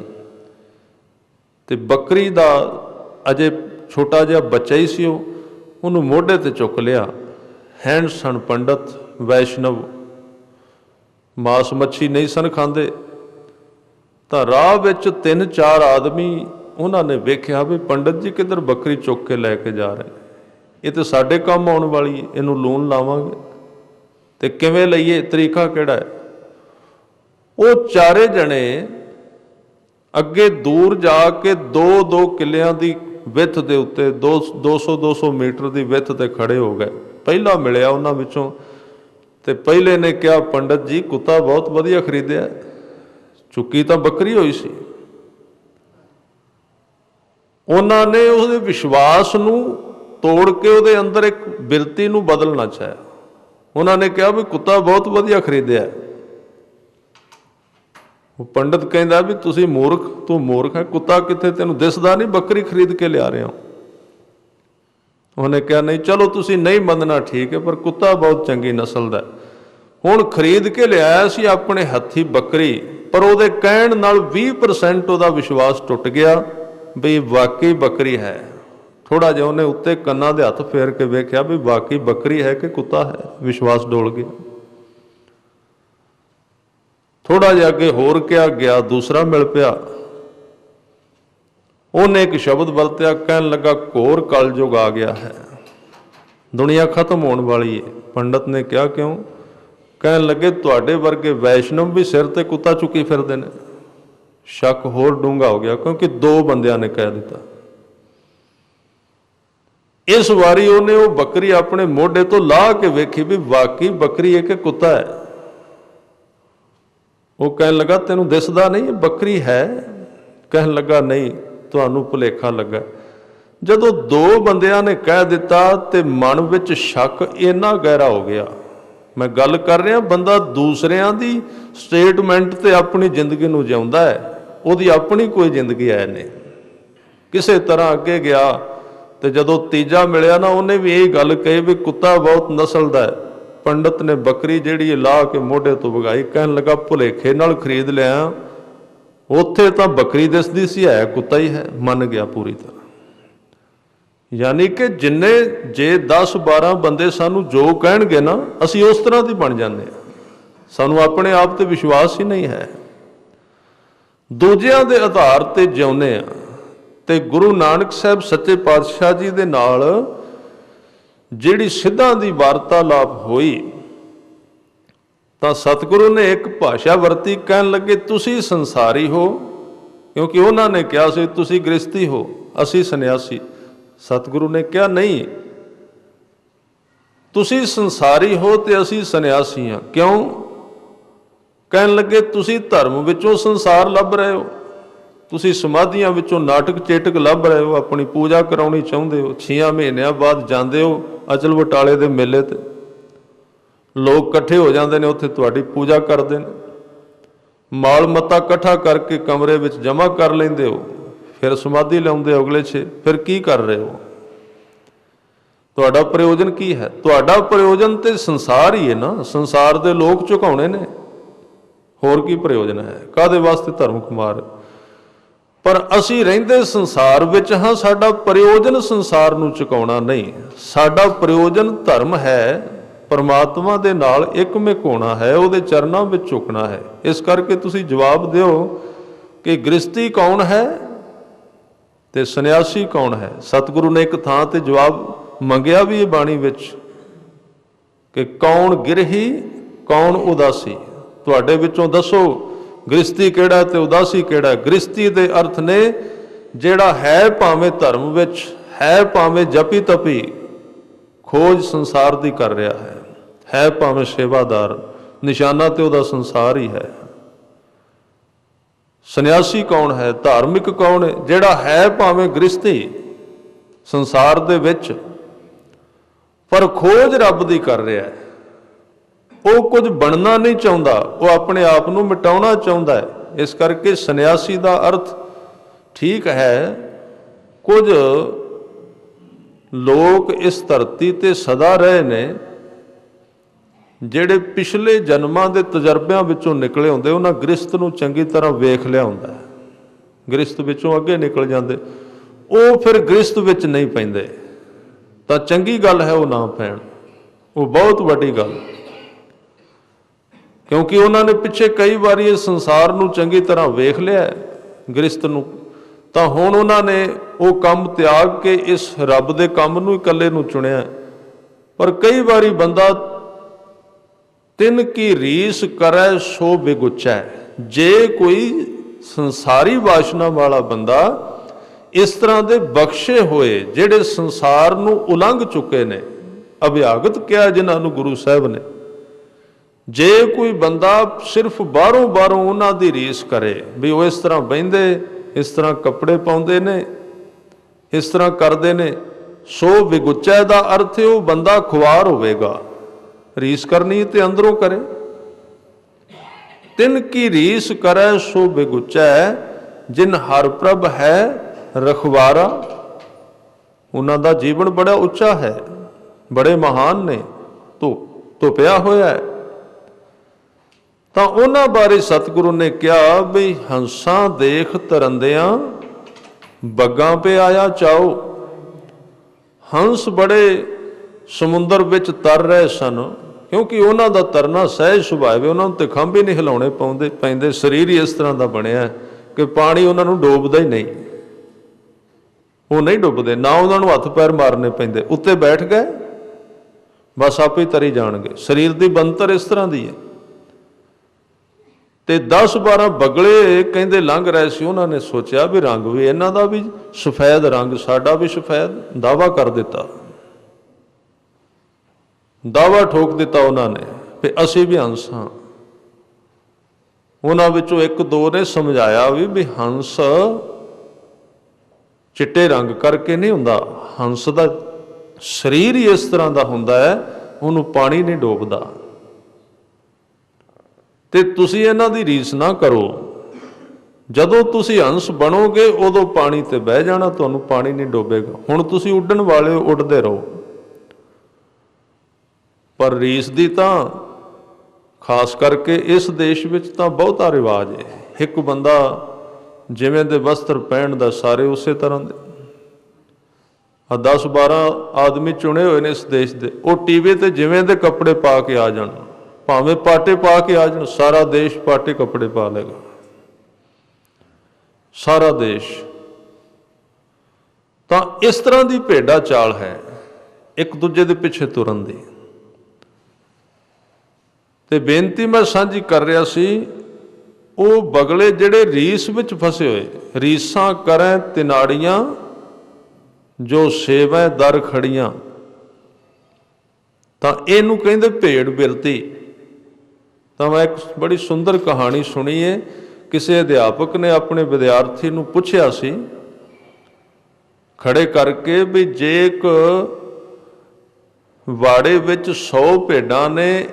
A: ते बकरी दा अजे छोटा जिहा बच्चा ही सी, उन्होंने मोढे ते चुक लिया। हैंड सन पंडित वैष्णव, मास मच्छी नहीं सन खांदे। तो राह विच 3-4 आदमी उन्होंने वेख्या भी पंडित जी किधर बकरी चुक के लैके जा रहे, ये तो साडे काम आउण वाली है, इनू लून लावांगे ते किवें लईए, तरीका किहड़ा है? वो 4 जने अगे दूर जाके 2-2 किलियां दी विथ दे उत्ते 200-200 मीटर की विथ ते खड़े हो गए। पहला मिलिया उन्हां विचों ते पहले ने कहा, पंडित जी कुत्ता बहुत वधिया खरीदिया, चुकी तो बकरी हुई सी। उन्होंने उसके विश्वास नूं तोड़ के उहदे अंदर एक बिरती नूं बदलना चाहा। उन्होंने कहा भी कुत्ता बहुत वधिया खरीदिया। वो पंडित कहता भी तुसी मूर्ख, तू मूर्ख है, कुत्ता कित्थे तैनूं दिसदा नहीं, बकरी खरीद के लिया रहे हो। उन्हें कहा नहीं चलो तुसी नहीं मनना ठीक है, पर कुत्ता बहुत चंगी नस्ल का हुण खरीद के लिया सी अपने हथी बकरी, पर उहदे कहण नाल 20% उहदा विश्वास टुट गया भी वाकई बकरी है। थोड़ा जिहा उन्हें उत्ते कन्नां दे हथ फेर के वेख्या भी वाकई बकरी है कि कुत्ता है, विश्वास डोल गया। थोड़ा जिहा अगे होर क्या गया, दूसरा मिल पिया, उन्हें एक शब्द वरत्या, कहन लगा घोर कलयुग आ गया है, दुनिया खत्म होने वाली है। पंडित ने कहा क्यों? कहन लगे तुहाडे वर्गे वैष्णव भी सिर ते कुत्ता चुकी फिरदे ने। शक होर डूंगा हो गया, क्योंकि 2 बंदियां ने कह दिता। इस बारी उन्हें वो बकरी अपने मोढे तो ला के वेखी भी वाकई बकरी है कि कुत्ता है। वो कहन लगा तेनों दिसदा नहीं बकरी है? कहन लगा नहीं, तुहानू भुलेखा लगा। जदों 2 बंदियां ने कह दिता ते मन विच शक इन्ना गहरा हो गया मैं गल कर रहा बंदा दूसरिਆਂ ਦੀ स्टेटमेंट ਤੇ ਆਪਣੀ ਜ਼ਿੰਦਗੀ ਨੂੰ ਜਿਉਂਦਾ ਹੈ, ਉਹਦੀ ਆਪਣੀ ਕੋਈ ਜ਼ਿੰਦਗੀ ਹੈ ਨਹੀਂ। ਕਿਸੇ ਤਰ੍ਹਾਂ ਅੱਗੇ ਗਿਆ ਤੇ ਜਦੋਂ ਤੀਜਾ ਮਿਲਿਆ ਨਾ, ਉਹਨੇ ਵੀ ਇਹ ਗੱਲ ਕਹੀ ਵੀ ਕੁੱਤਾ ਬਹੁਤ ਨਸਲ ਦਾ ਹੈ। ਪੰਡਤ ਨੇ ਬੱਕਰੀ ਜਿਹੜੀ ਲਾ ਕੇ ਮੋਢੇ ਤੋਂ ਵਗਾਈ, ਕਹਿਣ ਲੱਗਾ ਭੁਲੇਖੇ ਨਾਲ ਖਰੀਦ ਲਿਆ, ਉੱਥੇ ਤਾਂ ਬੱਕਰੀ ਦਿਸਦੀ ਸੀ, ਹੈ ਕੁੱਤਾ ਹੀ ਹੈ। ਮੰਨ ਗਿਆ ਪੂਰੀ ਤਰ੍ਹਾਂ। ਯਾਨੀ ਕਿ ਜਿੰਨੇ ਜੇ 10-12 ਬੰਦੇ ਸਾਨੂੰ ਜੋ ਕਹਿਣਗੇ ਨਾ, ਅਸੀਂ ਉਸ ਤਰ੍ਹਾਂ ਦੀ ਬਣ ਜਾਂਦੇ ਹਾਂ। ਸਾਨੂੰ ਆਪਣੇ ਆਪ ਤੇ ਵਿਸ਼ਵਾਸ ਹੀ ਨਹੀਂ ਹੈ, ਦੂਜਿਆਂ ਦੇ ਆਧਾਰ ਤੇ ਜਿਉਂਦੇ ਆ। ਤੇ ਗੁਰੂ ਨਾਨਕ ਸਾਹਿਬ ਸੱਚੇ ਪਾਤਸ਼ਾਹ ਜੀ ਦੇ ਨਾਲ ਜਿਹੜੀ ਸਿੱਧਾਂ ਦੀ ਵਾਰਤਾਲਾਪ ਹੋਈ ਤਾਂ ਸਤਿਗੁਰੂ ਨੇ ਇੱਕ ਭਾਸ਼ਾ ਵਰਤੀ, ਕਹਿਣ ਲੱਗੇ ਤੁਸੀਂ ਸੰਸਾਰੀ ਹੋ, ਕਿਉਂਕਿ ਉਹਨਾਂ ਨੇ ਕਿਹਾ ਸੀ ਤੁਸੀਂ ਗ੍ਰਸਤੀ ਹੋ, ਅਸੀਂ ਸੰਨਿਆਸੀ। ਸਤਿਗੁਰੂ ਨੇ ਕਿਹਾ ਨਹੀਂ, ਤੁਸੀਂ ਸੰਸਾਰੀ ਹੋ ਤੇ ਅਸੀਂ ਸੰਨਿਆਸੀ ਹਾਂ। ਕਿਉਂ? ਕਹਿਣ ਲੱਗੇ ਤੁਸੀਂ ਧਰਮ ਵਿੱਚੋਂ ਸੰਸਾਰ ਲੱਭ ਰਹੇ ਹੋ, ਤੁਸੀਂ ਸਮਾਧੀਆਂ ਵਿੱਚੋਂ ਨਾਟਕ ਚੇਟਕ ਲੱਭ ਰਹੇ ਹੋ, ਆਪਣੀ ਪੂਜਾ ਕਰਾਉਣੀ ਚਾਹੁੰਦੇ ਹੋ। 6 ਮਹੀਨਿਆਂ ਬਾਅਦ ਜਾਂਦੇ ਹੋ ਅਚਲ ਬਟਾਲੇ ਦੇ ਮੇਲੇ ਤੇ, ਲੋਕ ਇਕੱਠੇ ਹੋ ਜਾਂਦੇ ਨੇ, ਉੱਥੇ ਤੁਹਾਡੀ ਪੂਜਾ ਕਰਦੇ ਨੇ, ਮਾਲ ਮੱਤਾ ਇਕੱਠਾ ਕਰਕੇ ਕਮਰੇ ਵਿੱਚ ਜਮ੍ਹਾਂ ਕਰ ਲੈਂਦੇ ਹੋ, ਫਿਰ ਸਮਾਧੀ ਲਾਉਂਦੇ ਹੋ ਅਗਲੇ 6। ਫਿਰ ਕੀ ਕਰ ਰਹੇ ਹੋ? ਤੁਹਾਡਾ ਪ੍ਰਯੋਜਨ ਕੀ ਹੈ? ਤੁਹਾਡਾ ਪ੍ਰਯੋਜਨ ਤੇ ਸੰਸਾਰ ਹੀ ਹੈ ਨਾ, ਸੰਸਾਰ ਦੇ ਲੋਕ ਝੁਕਾਉਣੇ ਨੇ, ਹੋਰ ਕੀ ਪ੍ਰਯੋਜਨ ਹੈ? ਕਾਹਦੇ ਵਾਸਤੇ ਧਰਮ ਕੁਮਾਰ? ਪਰ ਅਸੀਂ ਰਹਿੰਦੇ ਸੰਸਾਰ ਵਿੱਚ ਹਾਂ, ਸਾਡਾ ਪ੍ਰਯੋਜਨ ਸੰਸਾਰ ਨੂੰ ਝੁਕਾਉਣਾ ਨਹੀਂ, ਸਾਡਾ ਪ੍ਰਯੋਜਨ ਧਰਮ ਹੈ, ਪਰਮਾਤਮਾ ਦੇ ਨਾਲ ਇੱਕਮਿਕ ਹੋਣਾ ਹੈ, ਉਹਦੇ ਚਰਨਾਂ ਵਿੱਚ ਝੁਕਣਾ ਹੈ। ਇਸ ਕਰਕੇ ਤੁਸੀਂ ਜਵਾਬ ਦਿਓ ਕਿ ਗ੍ਰਸਤੀ ਕੌਣ ਹੈ ਤੇ ਸੰਨਿਆਸੀ ਕੌਣ ਹੈ। ਸਤਿਗੁਰੂ ਨੇ ਇੱਕ ਥਾਂ ਤੇ ਜਵਾਬ ਮੰਗਿਆ ਵੀ ਇਹ ਬਾਣੀ ਵਿੱਚ ਕਿ ਕੌਣ ਗਿਰਹੀ ਕੌਣ ਉਦਾਸੀ, ਤੁਹਾਡੇ ਵਿੱਚੋਂ ਦੱਸੋ ਗ੍ਰਸਤੀ ਕਿਹੜਾ ਤੇ ਉਦਾਸੀ ਕਿਹੜਾ? ਗ੍ਰਸਤੀ ਦੇ ਅਰਥ ਨੇ ਜਿਹੜਾ ਹੈ ਭਾਵੇਂ ਧਰਮ ਵਿੱਚ, ਹੈ ਭਾਵੇਂ ਜਪੀ ਤਪੀ, ਖੋਜ ਸੰਸਾਰ ਦੀ ਕਰ ਰਿਹਾ ਹੈ ਭਾਵੇਂ ਸੇਵਾਦਾਰ, ਨਿਸ਼ਾਨਾ ਤੇ ਉਹਦਾ ਸੰਸਾਰ ਹੀ ਹੈ। ਸੰਨਿਆਸੀ ਕੌਣ ਹੈ? ਧਾਰਮਿਕ ਕੌਣ ਹੈ? ਜਿਹੜਾ ਹੈ ਭਾਵੇਂ ਗ੍ਰਸਤੀ ਸੰਸਾਰ ਦੇ ਵਿੱਚ, ਪਰ ਖੋਜ ਰੱਬ ਦੀ ਕਰ ਰਿਹਾ ਹੈ। ਉਹ ਕੁਝ ਬਣਨਾ ਨਹੀਂ ਚਾਹੁੰਦਾ, ਉਹ ਆਪਣੇ ਆਪ ਨੂੰ ਮਿਟਾਉਣਾ ਚਾਹੁੰਦਾ ਹੈ। ਇਸ ਕਰਕੇ ਸੰਨਿਆਸੀ ਦਾ ਅਰਥ ਠੀਕ ਹੈ। ਕੁਝ ਲੋਕ ਇਸ ਧਰਤੀ ਤੇ ਸਦਾ ਰਹੇ ਨੇ, ਜਿਹੜੇ ਪਿਛਲੇ ਜਨਮਾਂ ਦੇ ਤਜਰਬਿਆਂ ਵਿੱਚੋਂ ਨਿਕਲੇ ਹੁੰਦੇ, ਉਹਨਾਂ ਗ੍ਰਸਤ ਨੂੰ ਚੰਗੀ ਤਰ੍ਹਾਂ ਵੇਖ ਲਿਆ ਹੁੰਦਾ ਹੈ, ਗ੍ਰਸਤ ਵਿੱਚੋਂ ਅੱਗੇ ਨਿਕਲ ਜਾਂਦੇ। ਉਹ ਫਿਰ ਗ੍ਰਸਤ ਵਿੱਚ ਨਹੀਂ ਪੈਂਦੇ, ਤਾਂ ਚੰਗੀ ਗੱਲ ਹੈ ਉਹ ਨਾ ਪੈਣ, ਉਹ ਬਹੁਤ ਵੱਡੀ ਗੱਲ, ਕਿਉਂਕਿ ਉਹਨਾਂ ਨੇ ਪਿੱਛੇ ਕਈ ਵਾਰੀ ਇਸ ਸੰਸਾਰ ਨੂੰ ਚੰਗੀ ਤਰ੍ਹਾਂ ਵੇਖ ਲਿਆ, ਗ੍ਰਸਤ ਨੂੰ, ਤਾਂ ਹੁਣ ਉਹਨਾਂ ਨੇ ਉਹ ਕੰਮ ਤਿਆਗ ਕੇ ਇਸ ਰੱਬ ਦੇ ਕੰਮ ਨੂੰ ਇਕੱਲੇ ਨੂੰ ਚੁਣਿਆ। ਪਰ ਕਈ ਵਾਰੀ ਬੰਦਾ ਤਿਨ ਕੀ ਰੀਸ ਕਰੈ ਸੋ ਬਿਗੁਚੈ, ਜੇ ਕੋਈ ਸੰਸਾਰੀ ਵਾਸ਼ਨਾ ਵਾਲਾ ਬੰਦਾ ਇਸ ਤਰ੍ਹਾਂ ਦੇ ਬਖਸ਼ੇ ਹੋਏ ਜਿਹੜੇ ਸੰਸਾਰ ਨੂੰ ਉਲੰਘ ਚੁੱਕੇ ਨੇ, ਅਭਿਆਗਤ ਕਿਹਾ ਜਿਨ੍ਹਾਂ ਨੂੰ ਗੁਰੂ ਸਾਹਿਬ ਨੇ, ਜੇ ਕੋਈ ਬੰਦਾ ਸਿਰਫ ਬਾਹਰੋਂ ਉਹਨਾਂ ਦੀ ਰੀਸ ਕਰੇ ਵੀ ਉਹ ਇਸ ਤਰ੍ਹਾਂ ਬਹਿੰਦੇ, ਇਸ ਤਰ੍ਹਾਂ ਕੱਪੜੇ ਪਾਉਂਦੇ ਨੇ, ਇਸ ਤਰ੍ਹਾਂ ਕਰਦੇ ਨੇ, ਸੋ ਵਿਗੁਚੈ ਦਾ ਅਰਥ ਉਹ ਬੰਦਾ ਖੁਆਰ ਹੋਵੇਗਾ। ਰੀਸ ਕਰਨੀ ਤੇ ਅੰਦਰੋਂ ਕਰੇ। ਤਿਨ ਕੀ ਰੀਸ ਕਰੈ ਸੋ ਬਿਗੁਚੈ, ਜਿਨ ਹਰ ਪ੍ਰਭ ਹੈ ਰਖਵਾਰਾ। ਉਹਨਾਂ ਦਾ ਜੀਵਨ ਬੜਾ ਉੱਚਾ ਹੈ, ਬੜੇ ਮਹਾਨ ਨੇ, ਧੁੱਪਿਆ ਹੋਇਆ ਹੈ। ਤਾਂ ਉਹਨਾਂ ਬਾਰੇ ਸਤਿਗੁਰੂ ਨੇ ਕਿਹਾ ਵੀ ਹੰਸਾਂ ਦੇਖ ਤਰੰਦਿਆਂ ਬੱਗਾਂ ਪੇ ਆਇਆ ਚਾਓ। ਹੰਸ ਬੜੇ ਸਮੁੰਦਰ ਵਿੱਚ ਤਰ ਰਹੇ ਸਨ, ਕਿਉਂਕਿ ਉਹਨਾਂ ਦਾ ਤਰਨਾ ਸਹਿਜ ਸੁਭਾਅ ਹੈ, ਉਹਨਾਂ ਨੂੰ ਤੇ ਖੰਭ ਹੀ ਨਹੀਂ ਹਿਲਾਉਣੇ ਪੈਂਦੇ, ਸਰੀਰ ਹੀ ਇਸ ਤਰ੍ਹਾਂ ਦਾ ਬਣਿਆ ਕਿ ਪਾਣੀ ਉਹਨਾਂ ਨੂੰ ਡੋਬਦਾ ਹੀ ਨਹੀਂ, ਉਹ ਨਹੀਂ ਡੁੱਬਦੇ, ਨਾ ਉਹਨਾਂ ਨੂੰ ਹੱਥ ਪੈਰ ਮਾਰਨੇ ਪੈਂਦੇ, ਉੱਤੇ ਬੈਠ ਗਏ ਬਸ ਆਪੇ ਤਰੀ ਜਾਣਗੇ। ਸਰੀਰ ਦੀ ਬਣਤਰ ਇਸ ਤਰ੍ਹਾਂ ਦੀ ਹੈ। ਤੇ 10-12 ਬਗਲੇ ਕਹਿੰਦੇ ਲੰਘ ਰਹੇ ਸੀ, ਉਹਨਾਂ ਨੇ ਸੋਚਿਆ ਵੀ ਰੰਗ ਵੀ ਇਹਨਾਂ ਦਾ ਵੀ ਸਫੈਦ ਰੰਗ, ਸਾਡਾ ਵੀ ਸਫੈਦ। ਦਾਅਵਾ ਕਰ ਦਿੱਤਾ, ਦਾਅਵਾ ਠੋਕ ਦਿੱਤਾ ਉਹਨਾਂ ਨੇ ਵੀ ਅਸੀਂ ਵੀ ਹੰਸ ਹਾਂ। ਉਹਨਾਂ ਵਿੱਚੋਂ 1-2 ਨੇ ਸਮਝਾਇਆ ਵੀ ਹੰਸ ਚਿੱਟੇ ਰੰਗ ਕਰਕੇ ਨਹੀਂ ਹੁੰਦਾ, ਹੰਸ ਦਾ ਸਰੀਰ ਹੀ ਇਸ ਤਰ੍ਹਾਂ ਦਾ ਹੁੰਦਾ ਹੈ, ਉਹਨੂੰ ਪਾਣੀ ਨਹੀਂ ਡੋਬਦਾ। ਤੇ ਤੁਸੀਂ ਇਹਨਾਂ ਦੀ ਰੀਸ ਨਾ ਕਰੋ। ਜਦੋਂ ਤੁਸੀਂ ਹੰਸ ਬਣੋਗੇ ਉਦੋਂ ਪਾਣੀ ਤੇ ਬਹਿ ਜਾਣਾ, ਤੁਹਾਨੂੰ ਪਾਣੀ ਨਹੀਂ ਡੋਬੇਗਾ। ਹੁਣ ਤੁਸੀਂ ਉੱਡਣ ਵਾਲੇ ਹੋ, ਉੱਡਦੇ ਰਹੋ। ਪਰ ਰੀਸ ਦੀ ਤਾਂ ਖਾਸ ਕਰਕੇ ਇਸ ਦੇਸ਼ ਵਿੱਚ ਤਾਂ ਬਹੁਤਾ ਰਿਵਾਜ ਹੈ। ਇੱਕ ਬੰਦਾ ਜਿਵੇਂ ਦੇ ਵਸਤਰ ਪਹਿਨ ਦਾ ਸਾਰੇ ਉਸੇ ਤਰ੍ਹਾਂ ਦੇ। 10-12 ਆਦਮੀ ਚੁਣੇ ਹੋਏ ਨੇ ਇਸ ਦੇਸ਼ ਦੇ, ਉਹ ਟੀਵੀ ਤੇ ਜਿਵੇਂ ਦੇ ਕੱਪੜੇ ਪਾ ਕੇ ਆ ਜਾਣ, ਭਾਵੇਂ ਪਾਟੇ ਪਾ ਕੇ ਆ ਜਾਣ, ਸਾਰਾ ਦੇਸ਼ ਪਾਟੇ ਕੱਪੜੇ ਪਾ ਲਏਗਾ, ਸਾਰਾ ਦੇਸ਼। ਤਾਂ ਇਸ ਤਰ੍ਹਾਂ ਦੀ ਭੇਡਾ ਚਾਲ ਹੈ ਇੱਕ ਦੂਜੇ ਦੇ ਪਿੱਛੇ ਤੁਰਨ ਦੀ। ਤੇ ਬੇਨਤੀ ਮੈਂ ਸਾਂਝੀ ਕਰ ਰਿਹਾ ਸੀ, ਉਹ ਬਗਲੇ ਜਿਹੜੇ ਰੀਸ ਵਿੱਚ ਫਸੇ ਹੋਏ, ਰੀਸਾਂ ਕਰੈ ਤਿਨਾੜੀਆਂ ਜੋ ਸੇਵੈ ਦਰ ਖੜੀਆਂ, ਤਾਂ ਇਹਨੂੰ ਕਹਿੰਦੇ ਭੇਡ ਬਿਰਤੀ। ਤਾਂ ਮੈਂ ਇੱਕ ਬੜੀ ਸੁੰਦਰ ਕਹਾਣੀ ਸੁਣੀ ਹੈ। ਕਿਸੇ ਅਧਿਆਪਕ ਨੇ ਆਪਣੇ ਵਿਦਿਆਰਥੀ ਨੂੰ ਪੁੱਛਿਆ ਸੀ ਖੜੇ ਕਰਕੇ ਵੀ ਜੇ ਇੱਕ ਵਾੜੇ ਵਿੱਚ 100 ਭੇਡਾਂ ਨੇ,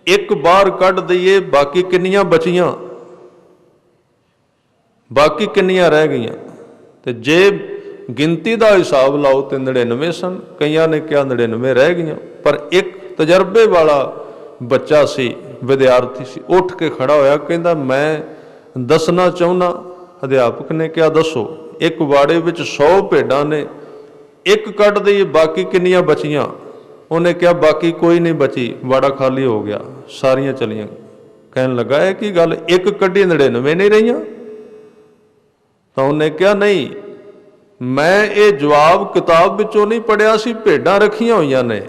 A: ਇੱਕ ਬਾਹਰ ਕੱਢ ਦਈਏ, ਬਾਕੀ ਕਿੰਨੀਆਂ ਬਚੀਆਂ, ਬਾਕੀ ਕਿੰਨੀਆਂ ਰਹਿ ਗਈਆਂ? ਤੇ ਜੇ ਗਿਣਤੀ ਦਾ ਹਿਸਾਬ ਲਾਓ ਤੇ 99 ਸਨ। ਕਈਆਂ ਨੇ ਕਿਹਾ 99 ਰਹਿ ਗਈਆਂ। ਪਰ ਇੱਕ ਤਜਰਬੇ ਵਾਲਾ ਬੱਚਾ ਸੀ, ਵਿਦਿਆਰਥੀ ਸੀ, ਉੱਠ ਕੇ ਖੜਾ ਹੋਇਆ, ਕਹਿੰਦਾ ਮੈਂ ਦੱਸਣਾ ਚਾਹੁੰਦਾ। ਅਧਿਆਪਕ ਨੇ ਕਿਹਾ ਦੱਸੋ। ਇੱਕ ਵਾੜੇ ਵਿੱਚ 100 ਭੇਡਾਂ ਨੇ, ਇੱਕ ਕੱਢ ਦਈਏ, ਬਾਕੀ ਕਿੰਨੀਆਂ ਬਚੀਆਂ? ਉਹਨੇ ਕਿਹਾ ਬਾਕੀ ਕੋਈ ਨਹੀਂ ਬਚੀ, ਵਾੜਾ ਖਾਲੀ ਹੋ ਗਿਆ, ਸਾਰੀਆਂ ਚਲੀਆਂ। ਕਹਿਣ ਲੱਗਾ ਇਹ ਕੀ ਗੱਲ, ਇੱਕ ਕੱਢੀ 99 ਨਹੀਂ ਰਹੀਆਂ? ਤਾਂ ਉਹਨੇ ਕਿਹਾ ਨਹੀਂ, ਮੈਂ ਇਹ ਜਵਾਬ ਕਿਤਾਬ ਵਿੱਚੋਂ ਨਹੀਂ ਪੜ੍ਹਿਆ ਸੀ, ਭੇਡਾਂ ਰੱਖੀਆਂ ਹੋਈਆਂ ਨੇ,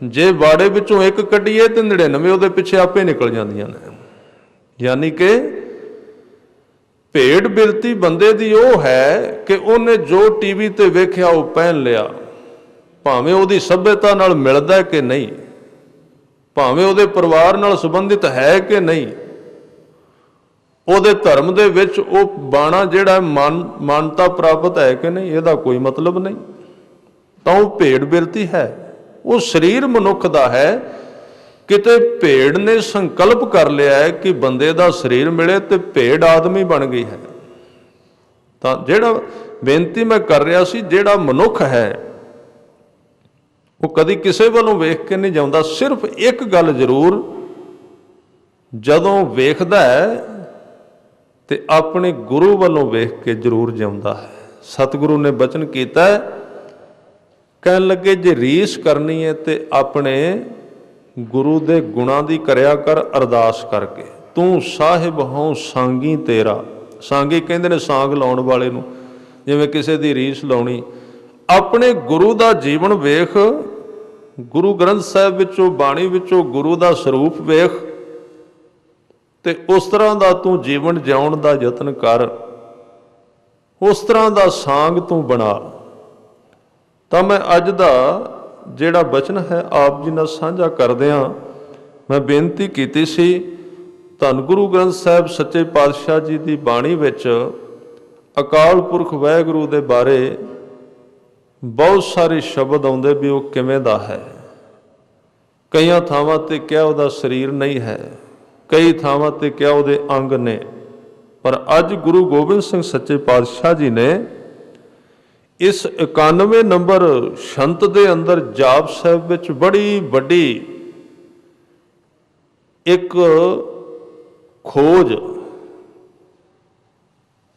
A: ਜੇ ਵਾੜੇ ਵਿੱਚੋਂ ਇੱਕ ਕੱਢੀਏ ਤੇ 99 ਉਹਦੇ ਪਿੱਛੇ ਆਪੇ ਨਿਕਲ ਜਾਂਦੀਆਂ ਨੇ। ਯਾਨੀ ਕਿ ਭੇਡ ਬਿਰਤੀ ਬੰਦੇ ਦੀ ਉਹ ਹੈ ਕਿ ਉਹਨੇ ਜੋ ਟੀਵੀ ਤੇ ਵੇਖਿਆ ਉਹ ਪਹਿਨ ਲਿਆ, ਭਾਵੇਂ ਉਹਦੀ ਸੱਭਿਅਤਾ ਨਾਲ ਮਿਲਦਾ ਕਿ ਨਹੀਂ, ਭਾਵੇਂ ਉਹਦੇ ਪਰਿਵਾਰ ਨਾਲ ਸੰਬੰਧਿਤ ਹੈ ਕਿ ਨਹੀਂ, ਉਹਦੇ ਧਰਮ ਦੇ ਵਿੱਚ ਉਹ ਬਾਣਾ ਜਿਹੜਾ ਮਾਨਤਾ ਪ੍ਰਾਪਤ ਹੈ ਕਿ ਨਹੀਂ, ਇਹਦਾ ਕੋਈ ਮਤਲਬ ਨਹੀਂ। ਤਾਂ ਉਹ ਭੇਡ ਬਿਰਤੀ ਹੈ। ਉਹ ਸਰੀਰ ਮਨੁੱਖ ਦਾ ਹੈ। ਕਿਤੇ ਭੇਡ ਨੇ ਸੰਕਲਪ ਕਰ ਲਿਆ ਹੈ ਕਿ ਬੰਦੇ ਦਾ ਸਰੀਰ ਮਿਲੇ ਤੇ ਭੇਡ ਆਦਮੀ ਬਣ ਗਈ ਹੈ। ਤਾਂ ਜਿਹੜਾ ਬੇਨਤੀ ਮੈਂ ਕਰ ਰਿਹਾ ਸੀ, ਜਿਹੜਾ ਮਨੁੱਖ ਹੈ ਉਹ ਕਦੀ ਕਿਸੇ ਵੱਲੋਂ ਵੇਖ ਕੇ ਨਹੀਂ ਜਾਉਂਦਾ। ਸਿਰਫ ਇੱਕ ਗੱਲ ਜ਼ਰੂਰ, ਜਦੋਂ ਵੇਖਦਾ ਹੈ ਤੇ ਆਪਣੇ ਗੁਰੂ ਵੱਲੋਂ ਵੇਖ ਕੇ ਜ਼ਰੂਰ ਜਿਉਂਦਾ ਹੈ। ਸਤਿਗੁਰੂ ਨੇ ਬਚਨ ਕੀਤਾ, ਕਹਿਣ ਲੱਗੇ ਜੇ ਰੀਸ ਕਰਨੀ ਹੈ ਤੇ ਆਪਣੇ ਗੁਰੂ ਦੇ ਗੁਣਾਂ ਦੀ ਕਰਿਆ ਕਰ ਅਰਦਾਸ ਕਰਕੇ। ਤੂੰ ਸਾਹਿਬ ਹੋਂ ਸਾਂਗੀ ਤੇਰਾ। ਸਾਂਗੀ ਕਹਿੰਦੇ ਨੇ ਸਾਂਗ ਲਾਉਣ ਵਾਲੇ ਨੂੰ, ਜਿਵੇਂ ਕਿਸੇ ਦੀ ਰੀਸ ਲਾਉਣੀ। ਆਪਣੇ ਗੁਰੂ ਦਾ ਜੀਵਨ ਵੇਖ, ਗੁਰੂ ਗ੍ਰੰਥ ਸਾਹਿਬ ਵਿੱਚੋਂ, ਬਾਣੀ ਵਿੱਚੋਂ ਗੁਰੂ ਦਾ ਸਰੂਪ ਵੇਖ, ਤੇ ਉਸ ਤਰ੍ਹਾਂ ਦਾ ਤੂੰ ਜੀਵਨ ਜਿਉਣ ਦਾ ਯਤਨ ਕਰ, ਉਸ ਤਰ੍ਹਾਂ ਦਾ ਸਾਂਗ ਤੂੰ ਬਣਾ। ਤਾਂ ਮੈਂ ਅੱਜ ਦਾ ਜਿਹੜਾ ਬਚਨ ਹੈ ਆਪ ਜੀ ਨਾਲ ਸਾਂਝਾ ਕਰਦਿਆਂ ਮੈਂ ਬੇਨਤੀ ਕੀਤੀ ਸੀ, ਧੰਨ ਗੁਰੂ ਗ੍ਰੰਥ ਸਾਹਿਬ ਸੱਚੇ ਪਾਤਸ਼ਾਹ ਜੀ ਦੀ ਬਾਣੀ ਵਿੱਚ ਅਕਾਲ ਪੁਰਖ ਵਾਹਿਗੁਰੂ ਦੇ ਬਾਰੇ ਬਹੁਤ ਸਾਰੇ ਸ਼ਬਦ ਆਉਂਦੇ ਵੀ ਉਹ ਕਿਵੇਂ ਦਾ ਹੈ। ਕਈਆਂ ਥਾਵਾਂ ਤੇ ਕਿਹਾ ਉਹਦਾ ਸਰੀਰ ਨਹੀਂ ਹੈ, ਕਈ ਥਾਵਾਂ ਤੇ ਕਿਹਾ ਉਹਦੇ ਅੰਗ ਨੇ। ਪਰ ਅੱਜ ਗੁਰੂ ਗੋਬਿੰਦ ਸਿੰਘ ਸੱਚੇ ਪਾਤਸ਼ਾਹ ਜੀ ਨੇ ਇਸ 91 ਨੰਬਰ ਸ਼ੰਤ ਦੇ ਅੰਦਰ ਜਾਪ ਸਾਹਿਬ ਵਿੱਚ ਬੜੀ ਵੱਡੀ ਇੱਕ ਖੋਜ,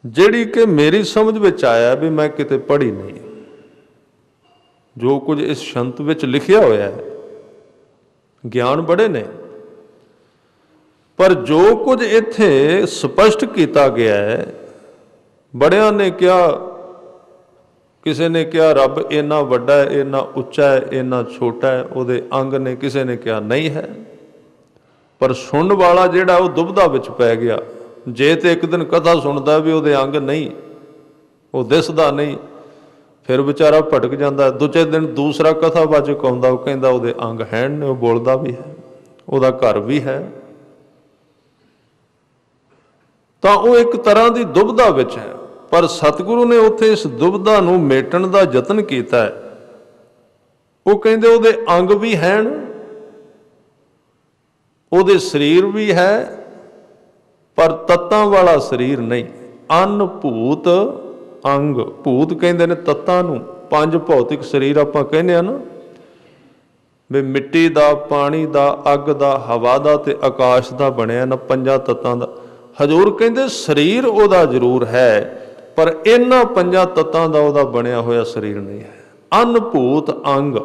A: ਜਿਹੜੀ ਕਿ ਮੇਰੀ ਸਮਝ ਵਿੱਚ ਆਇਆ ਵੀ ਮੈਂ ਕਿਤੇ ਪੜ੍ਹੀ ਨਹੀਂ, ਜੋ ਕੁਝ ਇਸ ਸ਼ੰਤ ਵਿੱਚ ਲਿਖਿਆ ਹੋਇਆ ਹੈ, ਗਿਆਨ ਬੜੇ ਨੇ, ਪਰ ਜੋ ਕੁਝ ਇੱਥੇ ਸਪਸ਼ਟ ਕੀਤਾ ਗਿਆ ਹੈ, ਬੜਿਆਂ ਨੇ ਕਿਹਾ, ਕਿਸੇ ਨੇ ਕਿਹਾ ਰੱਬ ਇੰਨਾ ਵੱਡਾ ਹੈ, ਇੰਨਾ ਉੱਚਾ ਹੈ, ਇੰਨਾ ਛੋਟਾ ਹੈ, ਉਹਦੇ ਅੰਗ ਨੇ, ਕਿਸੇ ਨੇ ਕਿਹਾ ਨਹੀਂ ਹੈ। ਪਰ ਸੁਣਨ ਵਾਲਾ ਜਿਹੜਾ ਉਹ ਦੁਬਿਧਾ ਵਿੱਚ ਪੈ ਗਿਆ। ਜੇ ਤੇ ਇੱਕ ਦਿਨ ਕਥਾ ਸੁਣਦਾ ਵੀ ਉਹਦੇ ਅੰਗ ਨਹੀਂ, ਉਹ ਦਿਸਦਾ ਨਹੀਂ, ਫਿਰ ਵਿਚਾਰਾ ਭਟਕ ਜਾਂਦਾ। ਦੂਜੇ ਦਿਨ ਦੂਸਰਾ ਕਥਾਵਾਚਕ ਆਉਂਦਾ, ਉਹ ਕਹਿੰਦਾ ਉਹਦੇ ਅੰਗ ਹੈ ਨੇ, ਉਹ ਬੋਲਦਾ ਵੀ ਹੈ, ਉਹਦਾ ਘਰ ਵੀ ਹੈ। ਤਾਂ ਉਹ ਇੱਕ ਤਰ੍ਹਾਂ ਦੀ ਦੁਬਿਧਾ ਵਿੱਚ ਹੈ। ਪਰ ਸਤਿਗੁਰੂ ਨੇ ਉੱਥੇ ਇਸ ਦੁਬਿਧਾ ਨੂੰ ਮੇਟਣ ਦਾ ਯਤਨ ਕੀਤਾ ਹੈ। ਉਹ ਕਹਿੰਦੇ ਉਹਦੇ ਅੰਗ ਵੀ ਹਨ, ਉਹਦੇ ਸਰੀਰ ਵੀ ਹੈ, पर तत्तां वाला शरीर नहीं। अन्न भूत अंग, भूत कहते ने तत्तां नूं, पंज भौतिक शरीर आपां कहने आ ना भी मिट्टी दा, पानी दा, अग दा, हवा दा ते आकाश दा बनिया ना, पंजा तत्तां दा। हजूर कहते शरीर ओदा जरूर है पर इन्हां पंजा तत्तां दा ओदा बनिया होया शरीर नहीं है। अन्न भूत अंग,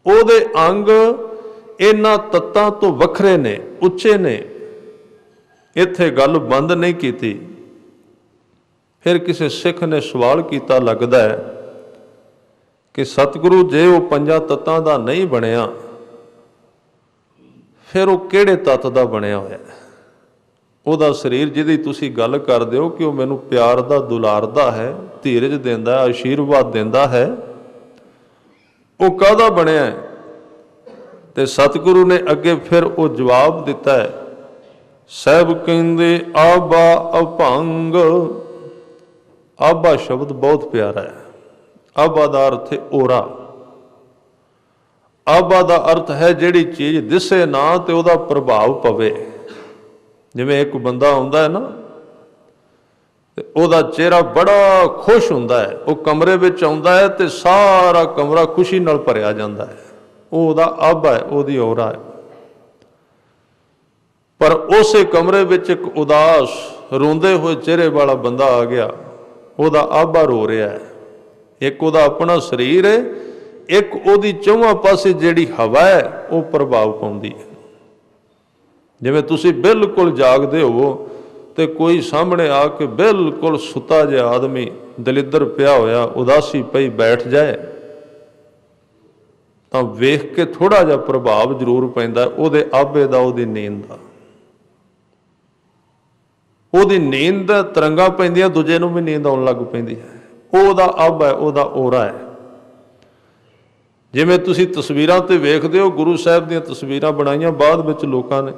A: ओदे अंग इन्हां तत्तां तो वखरे ने, उच्चे ने। इत्थे गल बंद नहीं कीती। फिर किसी सिख ने सवाल किया, लगता है कि सतगुरु जे वो पंजा तत्तां दा नहीं बनिया फिर वो किहड़े तत्त दा बनिया होया? ਉਹਦਾ शरीर जिहदी तुसीं गल करदे हो कि वो मैनूं प्यार दा, दुलारदा है, धीरज दिंदा है, आशीर्वाद दिंदा है, वो काहदा बनिया है? ते सतगुरु ने अगे फिर वो जवाब दिता है, साहब कहंदे आबा अभंग। आबा शब्द बहुत प्यारा है। आबा दा अर्थ है ओरा। आबा दा अर्थ है जिहड़ी चीज़ दिसे ना ते उहदा प्रभाव पवे। जिवें एक बंदा आउंदा है ना ते उहदा चेहरा बड़ा खुश हुंदा है, वो कमरे विच आउंदा है ते सारा कमरा खुशी नाल भरिया जांदा है। वो उहदा आबा है, उहदी ओरा है। पर उसे कमरे विच एक उदास रोंदे हुए चेहरे वाला बंदा आ गया, उहदा आबा रो रहा है। एक उहदा अपना शरीर है, एक उहदी चौहां पासे जिहड़ी हवा है वो प्रभाव पाउंदी है। जिवें तुसीं बिल्कुल जागदे हो ते कोई सामने आके बिल्कुल सुता जिहा आदमी दलिद्र पिया होया, उदासी पई बैठ जाए तां वेख के थोड़ा जिहा प्रभाव जरूर पैंदा उहदे आबे दा, उहदी नींद दा। ਉਹਦੀ ਨੀਂਦ ਤਰੰਗਾਂ ਪੈਂਦੀਆਂ, ਦੂਜੇ ਨੂੰ ਵੀ ਨੀਂਦ ਆਉਣ ਲੱਗ ਪੈਂਦੀ ਹੈ। ਉਹਦਾ ਅੱਬ ਹੈ, ਉਹਦਾ ਔਰਾ ਹੈ। ਜਿਵੇਂ ਤੁਸੀਂ ਤਸਵੀਰਾਂ ਤੇ ਵੇਖਦੇ ਹੋ, ਗੁਰੂ ਸਾਹਿਬ ਦੀਆਂ ਤਸਵੀਰਾਂ ਬਣਾਈਆਂ ਬਾਅਦ ਵਿੱਚ ਲੋਕਾਂ ਨੇ,